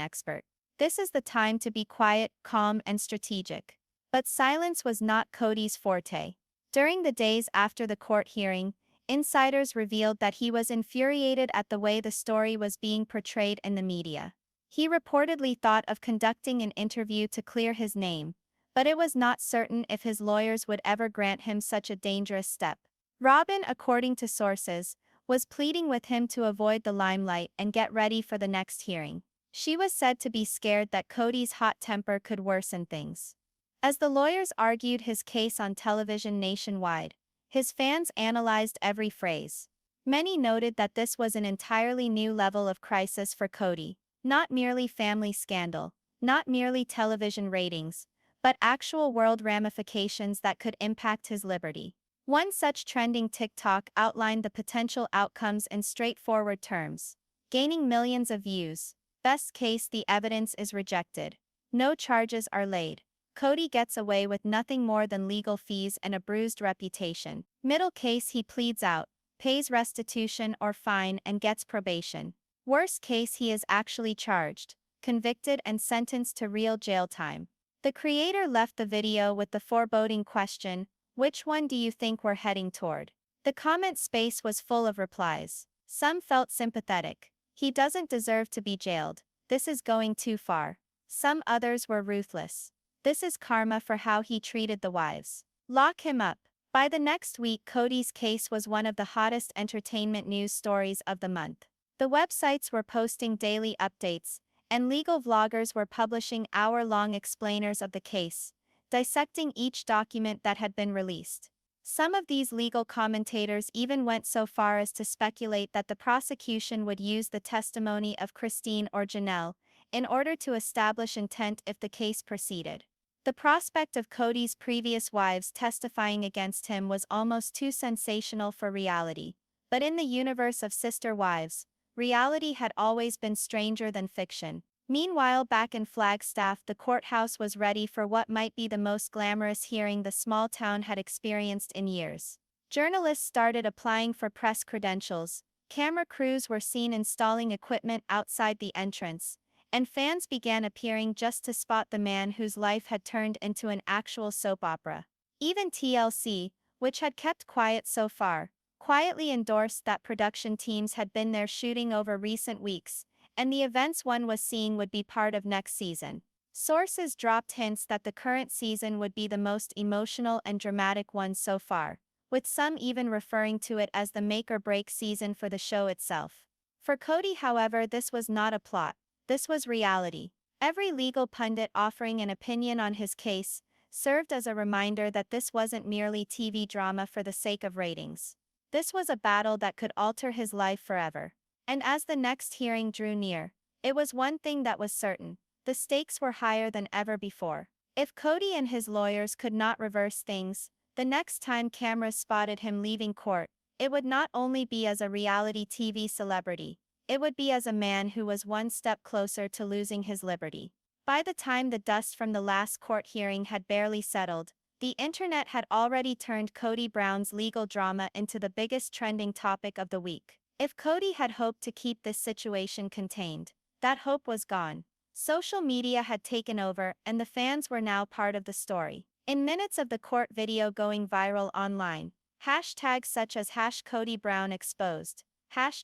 Speaker 1: expert. "This is the time to be quiet, calm, and strategic." But silence was not Kody's forte. During the days after the court hearing, insiders revealed that he was infuriated at the way the story was being portrayed in the media. He reportedly thought of conducting an interview to clear his name, but it was not certain if his lawyers would ever grant him such a dangerous step. Robyn, according to sources, was pleading with him to avoid the limelight and get ready for the next hearing. She was said to be scared that Kody's hot temper could worsen things. As the lawyers argued his case on television nationwide, his fans analyzed every phrase. Many noted that this was an entirely new level of crisis for Kody, not merely family scandal, not merely television ratings, but actual world ramifications that could impact his liberty. One such trending TikTok outlined the potential outcomes in straightforward terms, gaining millions of views. Best case, the evidence is rejected. No charges are laid. Kody gets away with nothing more than legal fees and a bruised reputation. Middle case, he pleads out, pays restitution or fine and gets probation. Worst case, he is actually charged, convicted and sentenced to real jail time. The creator left the video with the foreboding question, which one do you think we're heading toward? The comment space was full of replies. Some felt sympathetic. He doesn't deserve to be jailed. This is going too far. Some others were ruthless. This is karma for how he treated the wives. Lock him up. By the next week, Kody's case was one of the hottest entertainment news stories of the month. The websites were posting daily updates, and legal vloggers were publishing hour-long explainers of the case, dissecting each document that had been released. Some of these legal commentators even went so far as to speculate that the prosecution would use the testimony of Christine or Janelle in order to establish intent if the case proceeded. The prospect of Kody's previous wives testifying against him was almost too sensational for reality, but in the universe of sister wives, reality had always been stranger than fiction. Meanwhile, back in Flagstaff, the courthouse was ready for what might be the most glamorous hearing the small town had experienced in years. Journalists started applying for press credentials, camera crews were seen installing equipment outside the entrance, and fans began appearing just to spot the man whose life had turned into an actual soap opera. Even TLC, which had kept quiet so far, quietly endorsed that production teams had been there shooting over recent weeks, and the events one was seeing would be part of next season. Sources dropped hints that the current season would be the most emotional and dramatic one so far, with some even referring to it as the make-or-break season for the show itself. For Kody, however, this was not a plot, this was reality. Every legal pundit offering an opinion on his case served as a reminder that this wasn't merely TV drama for the sake of ratings. This was a battle that could alter his life forever. And as the next hearing drew near, it was one thing that was certain: the stakes were higher than ever before. If Kody and his lawyers could not reverse things, the next time cameras spotted him leaving court, it would not only be as a reality TV celebrity, it would be as a man who was one step closer to losing his liberty. By the time the dust from the last court hearing had barely settled, the internet had already turned Kody Brown's legal drama into the biggest trending topic of the week. If Kody had hoped to keep this situation contained, that hope was gone. Social media had taken over and the fans were now part of the story. In minutes of the court video going viral online, hashtags such as #KodyBrownExposed,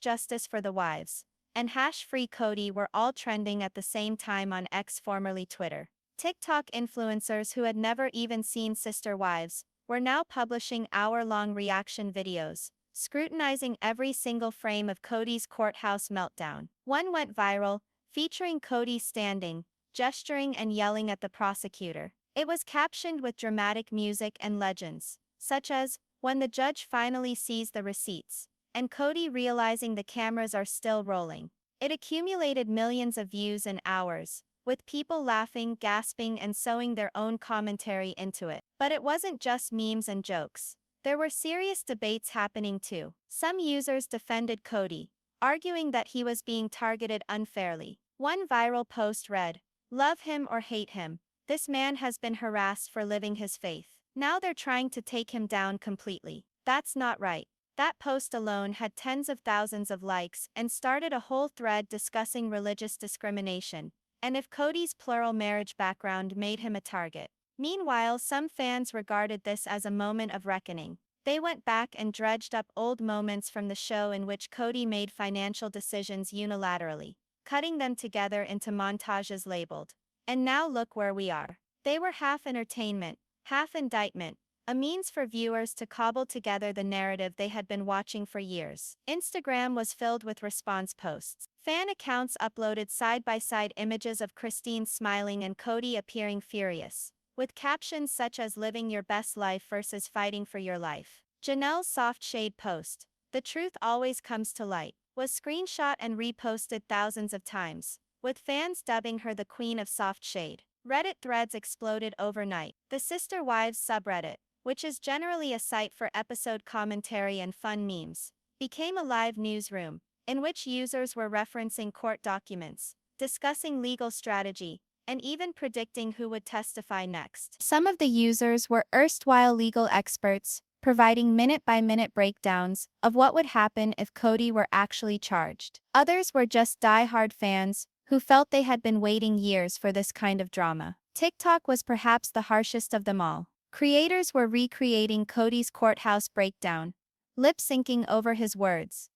Speaker 1: #Justice for the Wives, and #FreeKody were all trending at the same time on X, formerly Twitter. TikTok influencers who had never even seen sister wives were now publishing hour-long reaction videos, scrutinizing every single frame of Kody's courthouse meltdown. One went viral, featuring Kody standing, gesturing and yelling at the prosecutor. It was captioned with dramatic music and legends, such as, "When the judge finally sees the receipts," and Kody realizing the cameras are still rolling. It accumulated millions of views in hours, with people laughing, gasping and sewing their own commentary into it. But it wasn't just memes and jokes. There were serious debates happening too. Some users defended Kody, arguing that he was being targeted unfairly. One viral post read, "Love him or hate him, this man has been harassed for living his faith. Now they're trying to take him down completely. That's not right." That post alone had tens of thousands of likes and started a whole thread discussing religious discrimination, and if Kody's plural marriage background made him a target. Meanwhile, some fans regarded this as a moment of reckoning. They went back and dredged up old moments from the show in which Kody made financial decisions unilaterally, cutting them together into montages labeled, "And now look where we are." They were half entertainment, half indictment, a means for viewers to cobble together the narrative they had been watching for years. Instagram was filled with response posts. Fan accounts uploaded side-by-side images of Christine smiling and Kody appearing furious, with captions such as living your best life versus fighting for your life. Janelle's soft shade post, "The truth always comes to light," was screenshot and reposted thousands of times, with fans dubbing her the queen of soft shade. Reddit threads exploded overnight. The Sister Wives subreddit, which is generally a site for episode commentary and fun memes, became a live newsroom, in which users were referencing court documents, discussing legal strategy, and even predicting who would testify next. Some of the users were erstwhile legal experts, providing minute-by-minute breakdowns of what would happen if Kody were actually charged. Others were just die-hard fans who felt they had been waiting years for this kind of drama. TikTok was perhaps the harshest of them all. Creators were recreating Kody's courthouse breakdown, lip-syncing over his words,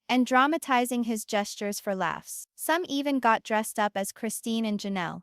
Speaker 1: and dramatizing his gestures for laughs. Some even got dressed up as Christine and Janelle,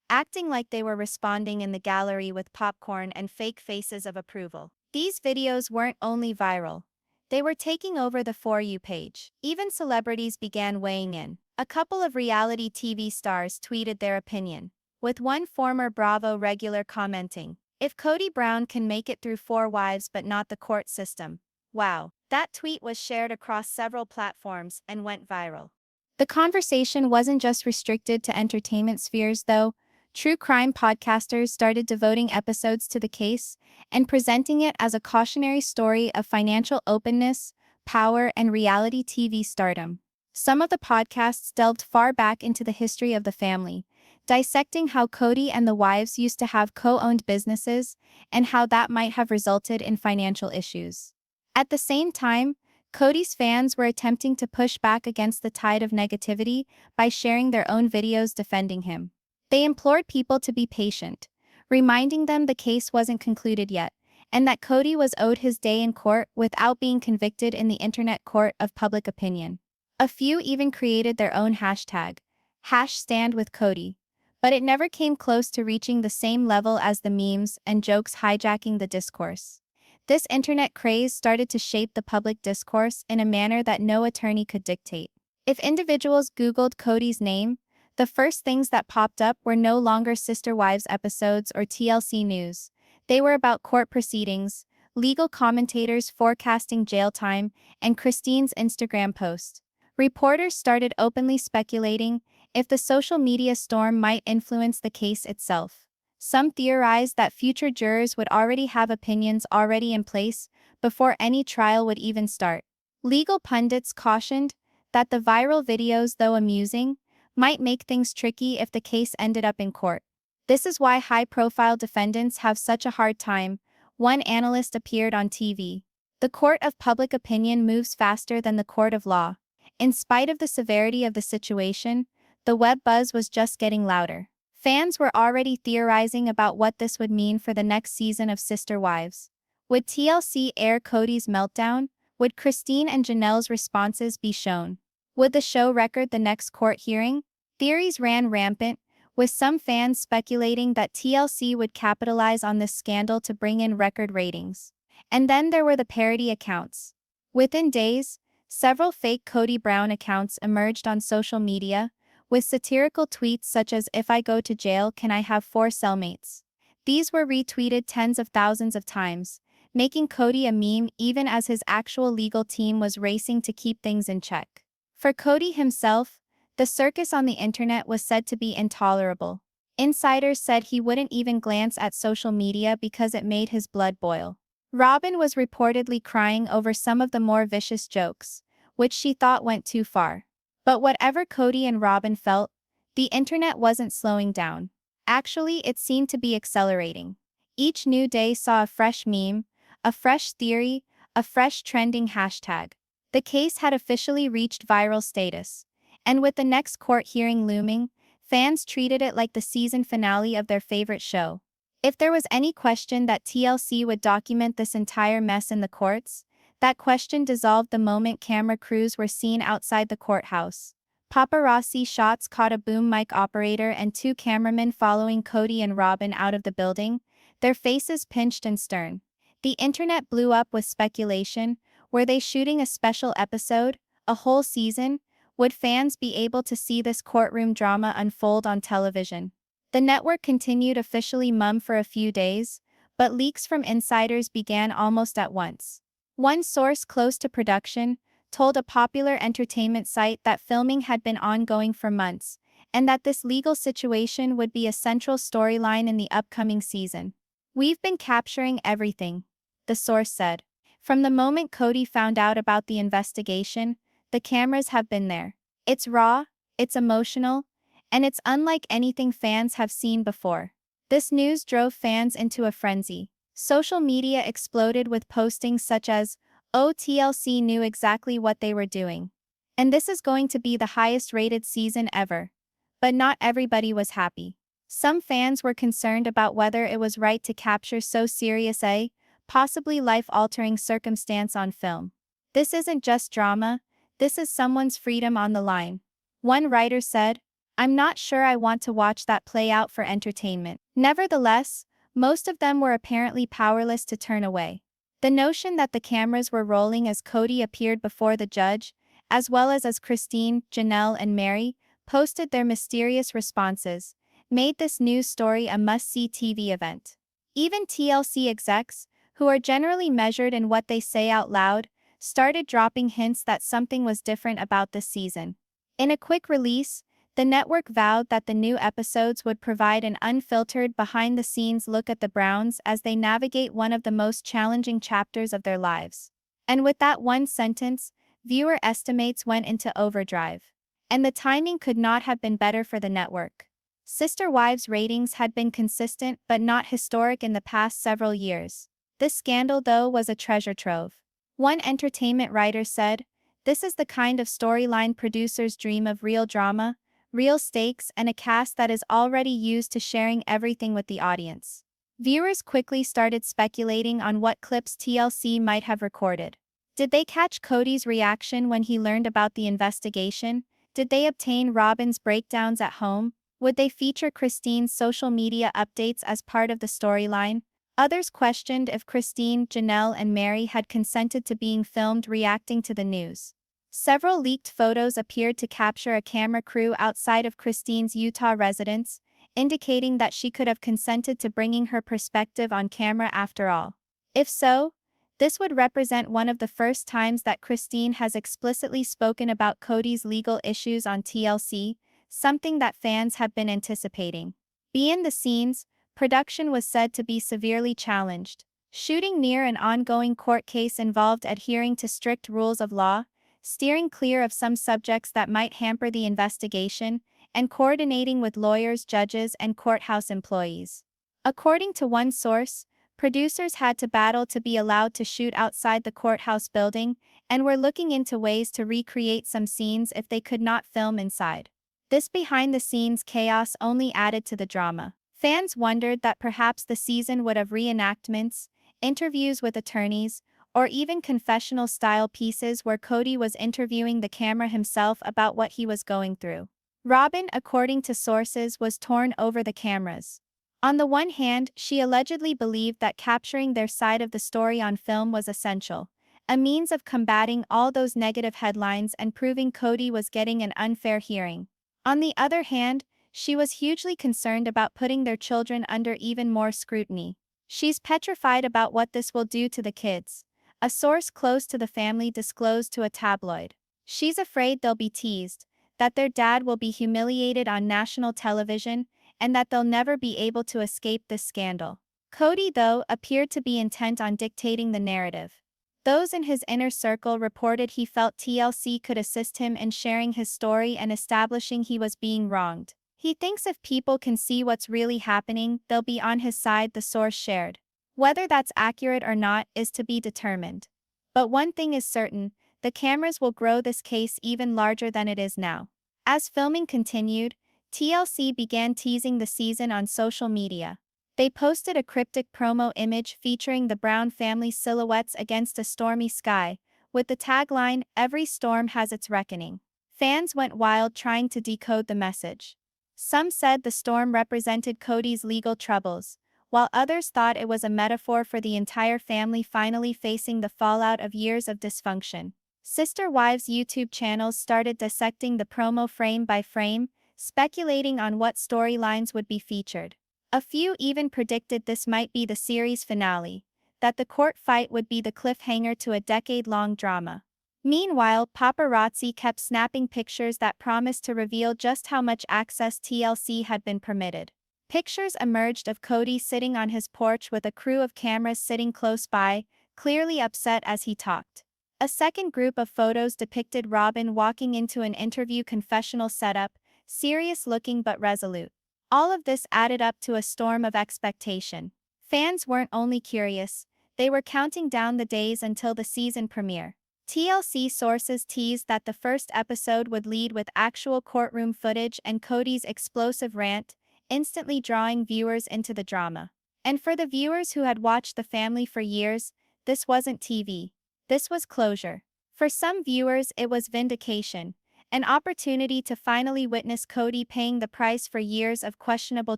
Speaker 1: acting like they were responding in the gallery with popcorn and fake faces of approval. These videos weren't only viral, they were taking over the For You page. Even celebrities began weighing in. A couple of reality TV stars tweeted their opinion, with one former Bravo regular commenting, "If Kody Brown can make it through 4 wives but not the court system, wow." That tweet was shared across several platforms and went viral. The conversation wasn't just restricted to entertainment spheres, though. True crime podcasters started devoting episodes to the case and presenting it as a cautionary story of financial openness, power, and reality TV stardom. Some of the podcasts delved far back into the history of the family, dissecting how Kody and the wives used to have co-owned businesses and how that might have resulted in financial issues. At the same time, Kody's fans were attempting to push back against the tide of negativity by sharing their own videos defending him. They implored people to be patient, reminding them the case wasn't concluded yet, and that Kody was owed his day in court without being convicted in the internet court of public opinion. A few even created their own hashtag, #StandWithKody, but it never came close to reaching the same level as the memes and jokes hijacking the discourse. This internet craze started to shape the public discourse in a manner that no attorney could dictate. If individuals Googled Kody's name, the first things that popped up were no longer Sister Wives episodes or TLC news. They were about court proceedings, legal commentators forecasting jail time, and Christine's Instagram post. Reporters started openly speculating if the social media storm might influence the case itself. Some theorized that future jurors would already have opinions already in place before any trial would even start. Legal pundits cautioned that the viral videos, though amusing, might make things tricky if the case ended up in court. This is why high-profile defendants have such a hard time, one analyst appeared on TV. The court of public opinion moves faster than the court of law. In spite of the severity of the situation, the web buzz was just getting louder. Fans were already theorizing about what this would mean for the next season of Sister Wives. Would TLC air Kody's meltdown? Would Christine and Janelle's responses be shown? Would the show record the next court hearing? Theories ran rampant, with some fans speculating that TLC would capitalize on this scandal to bring in record ratings. And then there were the parody accounts. Within days, several fake Kody Brown accounts emerged on social media, with satirical tweets such as, "If I go to jail, can I have 4 cellmates?" These were retweeted tens of thousands of times, making Kody a meme even as his actual legal team was racing to keep things in check. For Kody himself, the circus on the internet was said to be intolerable. Insiders said he wouldn't even glance at social media because it made his blood boil. Robyn was reportedly crying over some of the more vicious jokes, which she thought went too far. But whatever Kody and Robyn felt, the internet wasn't slowing down. Actually, it seemed to be accelerating. Each new day saw a fresh meme, a fresh theory, a fresh trending hashtag. The case had officially reached viral status, and with the next court hearing looming, fans treated it like the season finale of their favorite show. If there was any question that TLC would document this entire mess in the courts, that question dissolved the moment camera crews were seen outside the courthouse. Paparazzi shots caught a boom mic operator and 2 cameramen following Kody and Robyn out of the building, their faces pinched and stern. The internet blew up with speculation. Were they shooting a special episode? A whole season? Would fans be able to see this courtroom drama unfold on television? The network continued officially mum for a few days, but leaks from insiders began almost at once. One source close to production told a popular entertainment site that filming had been ongoing for months, and that this legal situation would be a central storyline in the upcoming season. "We've been capturing everything," the source said. "From the moment Kody found out about the investigation, the cameras have been there. It's raw, it's emotional, and it's unlike anything fans have seen before." This news drove fans into a frenzy. Social media exploded with postings such as, "Oh, TLC knew exactly what they were doing. And this is going to be the highest-rated season ever." But not everybody was happy. Some fans were concerned about whether it was right to capture so serious a, possibly life-altering circumstance on film. "This isn't just drama, this is someone's freedom on the line." One writer said, "I'm not sure I want to watch that play out for entertainment." Nevertheless, most of them were apparently powerless to turn away. The notion that the cameras were rolling as Kody appeared before the judge, as well as Christine, Janelle, and Mary posted their mysterious responses, made this news story a must-see TV event. Even TLC execs, who are generally measured in what they say out loud, started dropping hints that something was different about this season. In a quick release, the network vowed that the new episodes would provide an unfiltered behind-the-scenes look at the Browns as they navigate one of the most challenging chapters of their lives. And with that one sentence, viewer estimates went into overdrive. And the timing could not have been better for the network. Sister Wives ratings had been consistent but not historic in the past several years. This scandal, though, was a treasure trove. One entertainment writer said, "This is the kind of storyline producers dream of: real drama, real stakes, and a cast that is already used to sharing everything with the audience." Viewers quickly started speculating on what clips TLC might have recorded. Did they catch Kody's reaction when he learned about the investigation? Did they obtain Robyn's breakdowns at home? Would they feature Christine's social media updates as part of the storyline? Others questioned if Christine, Janelle, and Mary had consented to being filmed reacting to the news. Several leaked photos appeared to capture a camera crew outside of Christine's Utah residence, indicating that she could have consented to bringing her perspective on camera after all. If so, this would represent one of the first times that Christine has explicitly spoken about Kody's legal issues on TLC, something that fans have been anticipating. Behind the scenes, production was said to be severely challenged. Shooting near an ongoing court case involved adhering to strict rules of law, steering clear of some subjects that might hamper the investigation, and coordinating with lawyers, judges, and courthouse employees. According to one source, producers had to battle to be allowed to shoot outside the courthouse building and were looking into ways to recreate some scenes if they could not film inside. This behind-the-scenes chaos only added to the drama. Fans wondered that perhaps the season would have reenactments, interviews with attorneys, or even confessional-style pieces where Kody was interviewing the camera himself about what he was going through. Robyn, according to sources, was torn over the cameras. On the one hand, she allegedly believed that capturing their side of the story on film was essential, a means of combating all those negative headlines and proving Kody was getting an unfair hearing. On the other hand, she was hugely concerned about putting their children under even more scrutiny. "She's petrified about what this will do to the kids," a source close to the family disclosed to a tabloid. "She's afraid they'll be teased, that their dad will be humiliated on national television, and that they'll never be able to escape this scandal." Kody, though, appeared to be intent on dictating the narrative. Those in his inner circle reported he felt TLC could assist him in sharing his story and establishing he was being wronged. "He thinks if people can see what's really happening, they'll be on his side," the source shared. Whether that's accurate or not is to be determined. But one thing is certain, the cameras will grow this case even larger than it is now. As filming continued, TLC began teasing the season on social media. They posted a cryptic promo image featuring the Brown family silhouettes against a stormy sky, with the tagline, "Every storm has its reckoning." Fans went wild trying to decode the message. Some said the storm represented Kody's legal troubles, while others thought it was a metaphor for the entire family finally facing the fallout of years of dysfunction. Sister Wives YouTube channels started dissecting the promo frame by frame, speculating on what storylines would be featured. A few even predicted this might be the series finale, that the court fight would be the cliffhanger to a decade-long drama. Meanwhile, paparazzi kept snapping pictures that promised to reveal just how much access TLC had been permitted. Pictures emerged of Kody sitting on his porch with a crew of cameras sitting close by, clearly upset as he talked. A second group of photos depicted Robyn walking into an interview confessional setup, serious-looking but resolute. All of this added up to a storm of expectation. Fans weren't only curious, they were counting down the days until the season premiere. TLC sources teased that the first episode would lead with actual courtroom footage and Kody's explosive rant, instantly drawing viewers into the drama. And for the viewers who had watched the family for years, this wasn't TV. This was closure. For some viewers, it was vindication, an opportunity to finally witness Kody paying the price for years of questionable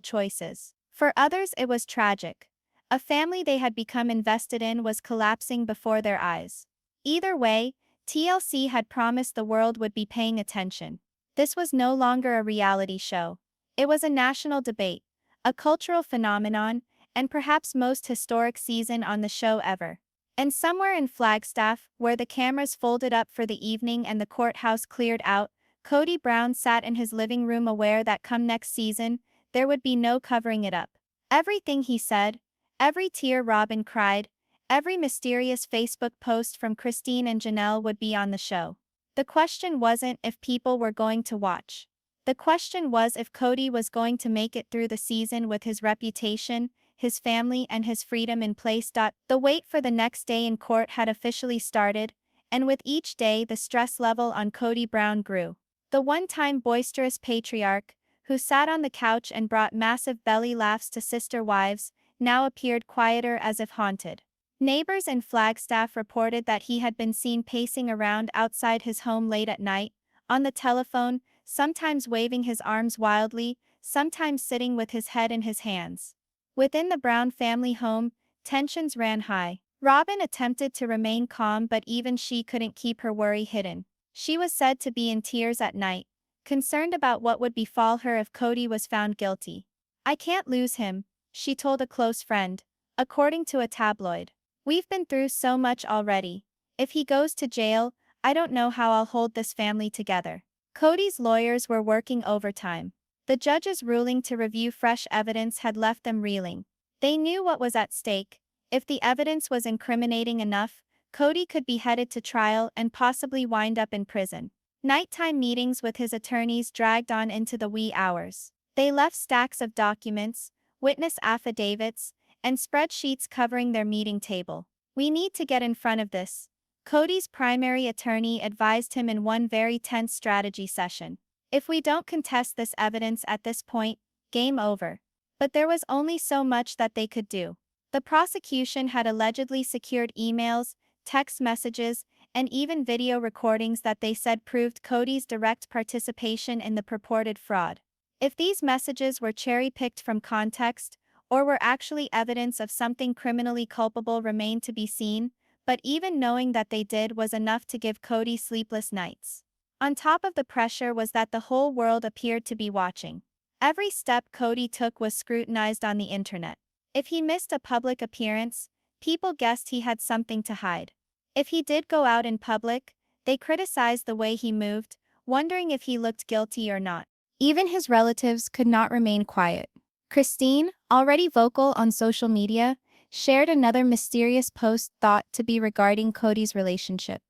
Speaker 1: choices. For others, it was tragic. A family they had become invested in was collapsing before their eyes. Either way, TLC had promised the world would be paying attention. This was no longer a reality show. It was a national debate, a cultural phenomenon, and perhaps most historic season on the show ever. And somewhere in Flagstaff, where the cameras folded up for the evening and the courthouse cleared out, Kody Brown sat in his living room aware that come next season, there would be no covering it up. Everything he said, every tear Robyn cried, every mysterious Facebook post from Christine and Janelle would be on the show. The question wasn't if people were going to watch. The question was if Kody was going to make it through the season with his reputation, his family and his freedom in place. The wait for the next day in court had officially started, and with each day the stress level on Kody Brown grew. The one-time boisterous patriarch, who sat on the couch and brought massive belly laughs to sister wives, now appeared quieter as if haunted. Neighbors in Flagstaff reported that he had been seen pacing around outside his home late at night, on the telephone, sometimes waving his arms wildly, sometimes sitting with his head in his hands. Within the Brown family home, tensions ran high. Robyn attempted to remain calm, but even she couldn't keep her worry hidden. She was said to be in tears at night, concerned about what would befall her if Kody was found guilty. "I can't lose him," she told a close friend, according to a tabloid. "We've been through so much already. If he goes to jail, I don't know how I'll hold this family together." Kody's lawyers were working overtime. The judge's ruling to review fresh evidence had left them reeling. They knew what was at stake. If the evidence was incriminating enough, Kody could be headed to trial and possibly wind up in prison. Nighttime meetings with his attorneys dragged on into the wee hours. They left stacks of documents, witness affidavits, and spreadsheets covering their meeting table. "We need to get in front of this," Kody's primary attorney advised him in one very tense strategy session. "If we don't contest this evidence at this point, game over." But there was only so much that they could do. The prosecution had allegedly secured emails, text messages, and even video recordings that they said proved Kody's direct participation in the purported fraud. If these messages were cherry-picked from context, or were actually evidence of something criminally culpable remained to be seen, but even knowing that they did was enough to give Kody sleepless nights. On top of the pressure was that the whole world appeared to be watching. Every step Kody took was scrutinized on the internet. If he missed a public appearance, people guessed he had something to hide. If he did go out in public, they criticized the way he moved, wondering if he looked guilty or not. Even his relatives could not remain quiet. Christine, already vocal on social media, shared another mysterious post thought to be regarding Kody's relationship.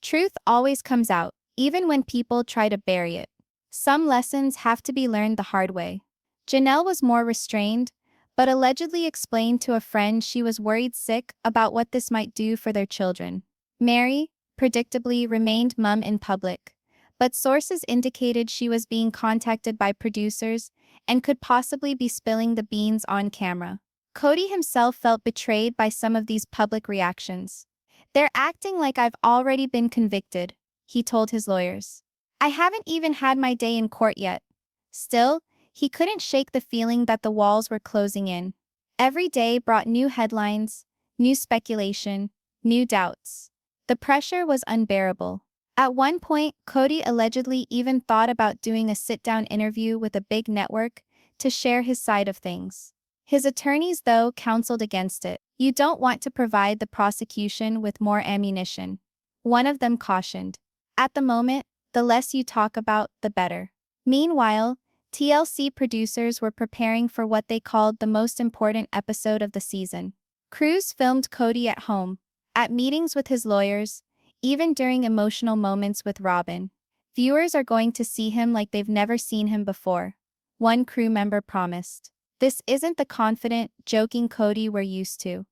Speaker 1: "Truth always comes out, even when people try to bury it. Some lessons have to be learned the hard way." Janelle was more restrained, but allegedly explained to a friend she was worried sick about what this might do for their children. Mary, predictably, remained mum in public, but sources indicated she was being contacted by producers and could possibly be spilling the beans on camera. Kody himself felt betrayed by some of these public reactions. "They're acting like I've already been convicted," he told his lawyers. "I haven't even had my day in court yet." Still, he couldn't shake the feeling that the walls were closing in. Every day brought new headlines, new speculation, new doubts. The pressure was unbearable. At one point, Kody allegedly even thought about doing a sit-down interview with a big network to share his side of things. His attorneys, though, counseled against it. You don't want to provide the prosecution with more ammunition. One of them cautioned. At the moment, the less you talk about, the better. Meanwhile, TLC producers were preparing for what they called the most important episode of the season. Crews filmed Kody at home, at meetings with his lawyers, even during emotional moments with Robyn. Viewers are going to see him like they've never seen him before, one crew member promised. This isn't the confident, joking Kody we're used to.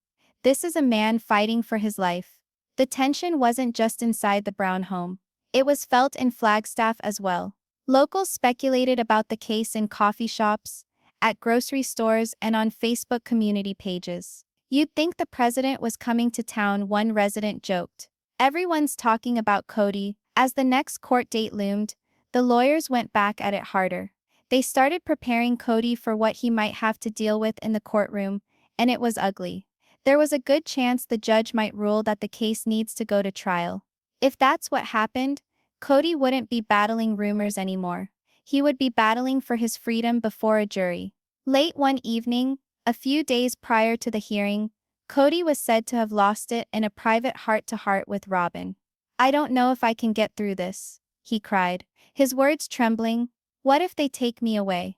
Speaker 1: This is a man fighting for his life. The tension wasn't just inside the Brown home. It was felt in Flagstaff as well. Locals speculated about the case in coffee shops, at grocery stores, and on Facebook community pages. You'd think the president was coming to town, one resident joked. Everyone's talking about Kody. As the next court date loomed, the lawyers went back at it harder. They started preparing Kody for what he might have to deal with in the courtroom, and it was ugly. There was a good chance the judge might rule that the case needs to go to trial. If that's what happened, Kody wouldn't be battling rumors anymore. He would be battling for his freedom before a jury. Late one evening, a few days prior to the hearing, Kody was said to have lost it in a private heart-to-heart with Robyn. "I don't know if I can get through this," he cried, his words trembling. "What if they take me away?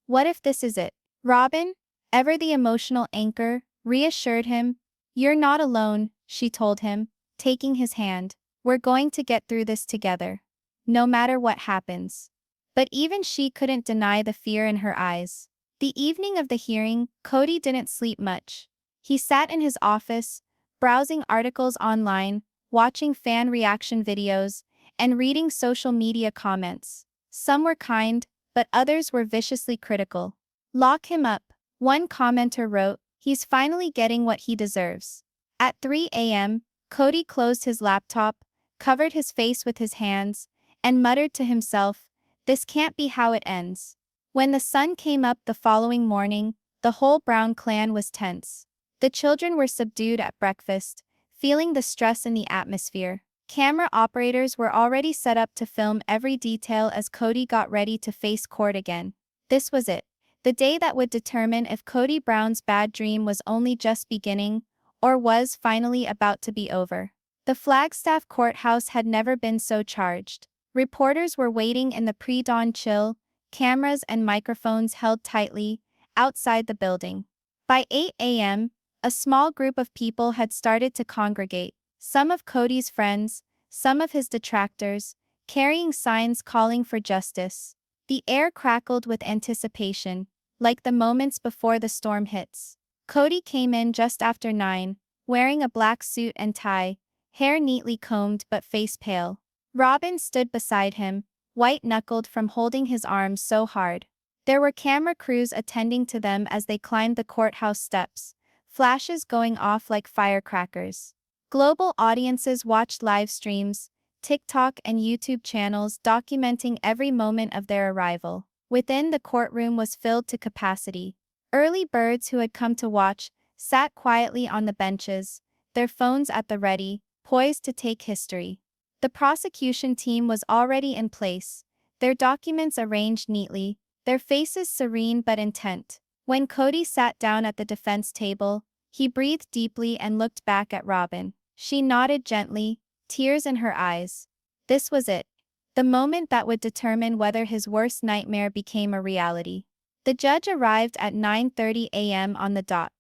Speaker 1: What if this is it?" Robyn, ever the emotional anchor, reassured him. "You're not alone," she told him, taking his hand. "We're going to get through this together, no matter what happens." But even she couldn't deny the fear in her eyes. The evening of the hearing, Kody didn't sleep much. He sat in his office, browsing articles online, watching fan reaction videos, and reading social media comments. Some were kind, but others were viciously critical. "Lock him up," one commenter wrote. "He's finally getting what he deserves." At 3 a.m., Kody closed his laptop, covered his face with his hands, and muttered to himself, "This can't be how it ends." When the sun came up the following morning, the whole Brown clan was tense. The children were subdued at breakfast, feeling the stress in the atmosphere. Camera operators were already set up to film every detail as Kody got ready to face court again. This was it. The day that would determine if Kody Brown's bad dream was only just beginning, or was finally about to be over. The Flagstaff courthouse had never been so charged. Reporters were waiting in the pre-dawn chill, cameras and microphones held tightly, outside the building. By 8 a.m., a small group of people had started to congregate, some of Kody's friends, some of his detractors, carrying signs calling for justice. The air crackled with anticipation, like the moments before the storm hits. Kody came in just after 9, wearing a black suit and tie, hair neatly combed but face pale. Robyn stood beside him, white-knuckled from holding his arms so hard. There were camera crews attending to them as they climbed the courthouse steps, flashes going off like firecrackers. Global audiences watched live streams, TikTok and YouTube channels documenting every moment of their arrival. Within, the courtroom was filled to capacity. Early birds who had come to watch sat quietly on the benches, their phones at the ready, poised to take history. The prosecution team was already in place, their documents arranged neatly, their faces serene but intent. When Kody sat down at the defense table, he breathed deeply and looked back at Robyn. She nodded gently, tears in her eyes. This was it. The moment that would determine whether his worst nightmare became a reality. The judge arrived at 9:30 a.m. on the dot,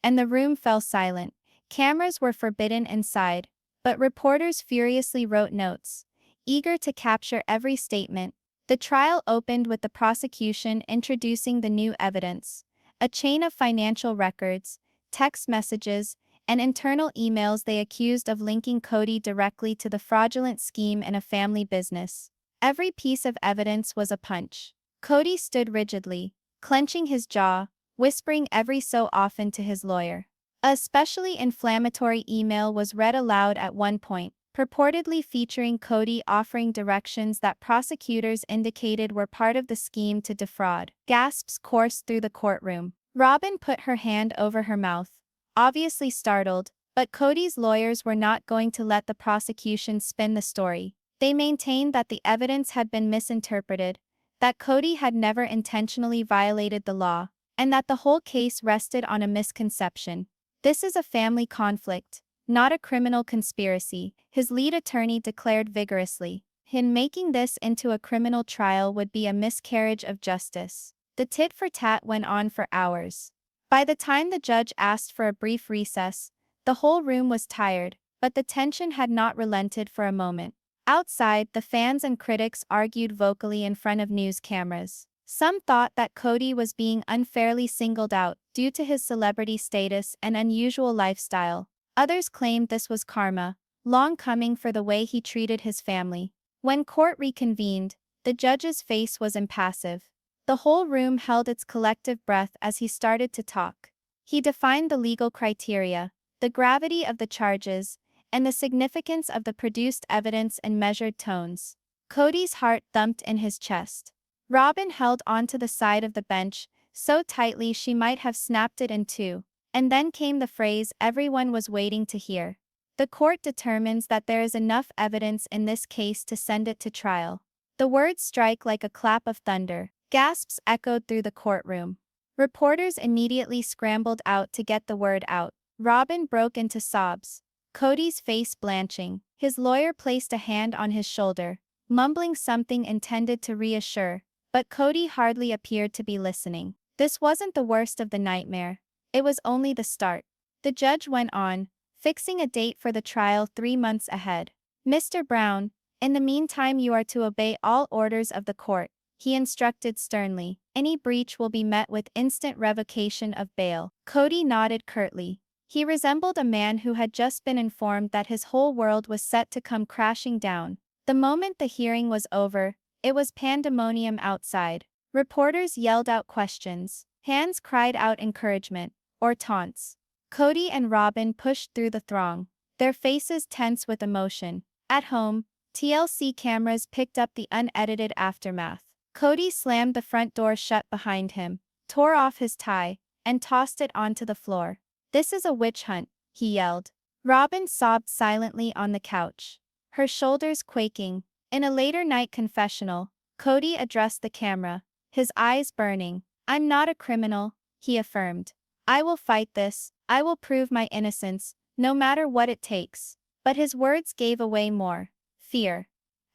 Speaker 1: and the room fell silent. Cameras were forbidden inside, but reporters furiously wrote notes, eager to capture every statement. The trial opened with the prosecution introducing the new evidence, a chain of financial records, text messages, and internal emails they accused of linking Kody directly to the fraudulent scheme in a family business. Every piece of evidence was a punch. Kody stood rigidly, clenching his jaw, whispering every so often to his lawyer. A especially inflammatory email was read aloud at one point, purportedly featuring Kody offering directions that prosecutors indicated were part of the scheme to defraud. Gasps coursed through the courtroom. Robyn put her hand over her mouth, obviously startled, but Kody's lawyers were not going to let the prosecution spin the story. They maintained that the evidence had been misinterpreted, that Kody had never intentionally violated the law, and that the whole case rested on a misconception. This is a family conflict, not a criminal conspiracy, his lead attorney declared vigorously. In making this into a criminal trial would be a miscarriage of justice. The tit-for-tat went on for hours. By the time the judge asked for a brief recess, the whole room was tired, but the tension had not relented for a moment. Outside, the fans and critics argued vocally in front of news cameras. Some thought that Kody was being unfairly singled out due to his celebrity status and unusual lifestyle. Others claimed this was karma, long coming for the way he treated his family. When court reconvened, the judge's face was impassive. The whole room held its collective breath as he started to talk. He defined the legal criteria, the gravity of the charges, and the significance of the produced evidence in measured tones. Kody's heart thumped in his chest. Robyn held onto the side of the bench, so tightly she might have snapped it in two. And then came the phrase everyone was waiting to hear. The court determines that there is enough evidence in this case to send it to trial. The words strike like a clap of thunder. Gasps echoed through the courtroom. Reporters immediately scrambled out to get the word out. Robyn broke into sobs, Kody's face blanching. His lawyer placed a hand on his shoulder, mumbling something intended to reassure, but Kody hardly appeared to be listening. This wasn't the worst of the nightmare. It was only the start. The judge went on, fixing a date for the trial 3 months ahead. Mr. Brown, in the meantime you are to obey all orders of the court, he instructed sternly. Any breach will be met with instant revocation of bail. Kody nodded curtly. He resembled a man who had just been informed that his whole world was set to come crashing down. The moment the hearing was over, it was pandemonium outside. Reporters yelled out questions. Hands cried out encouragement, or taunts. Kody and Robyn pushed through the throng, their faces tense with emotion. At home, TLC cameras picked up the unedited aftermath. Kody slammed the front door shut behind him, tore off his tie, and tossed it onto the floor. "This is a witch hunt," he yelled. Robyn sobbed silently on the couch, her shoulders quaking. In a later night confessional, Kody addressed the camera, his eyes burning. "I'm not a criminal," he affirmed. "I will fight this. I will prove my innocence, no matter what it takes." But his words gave away more. Fear.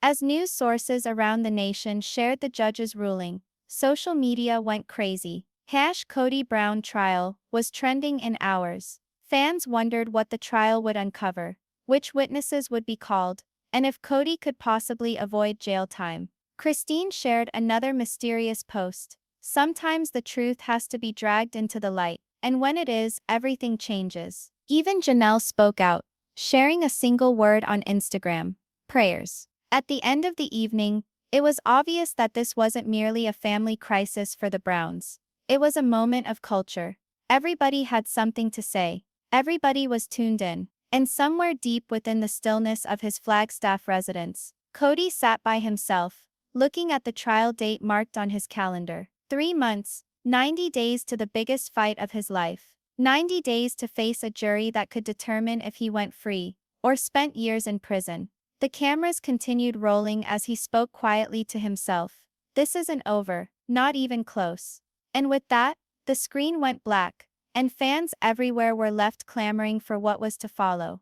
Speaker 1: As news sources around the nation shared the judge's ruling, social media went crazy. #Kody Brown trial was trending in hours. Fans wondered what the trial would uncover, which witnesses would be called, and if Kody could possibly avoid jail time. Christine shared another mysterious post. Sometimes the truth has to be dragged into the light, and when it is, everything changes. Even Janelle spoke out, sharing a single word on Instagram: prayers. At the end of the evening, it was obvious that this wasn't merely a family crisis for the Browns. It was a moment of culture. Everybody had something to say. Everybody was tuned in. And somewhere deep within the stillness of his Flagstaff residence, Kody sat by himself, looking at the trial date marked on his calendar. 3 months, 90 days to the biggest fight of his life. 90 days to face a jury that could determine if he went free, or spent years in prison. The cameras continued rolling as he spoke quietly to himself. "This isn't over, not even close." And with that, the screen went black, and fans everywhere were left clamoring for what was to follow.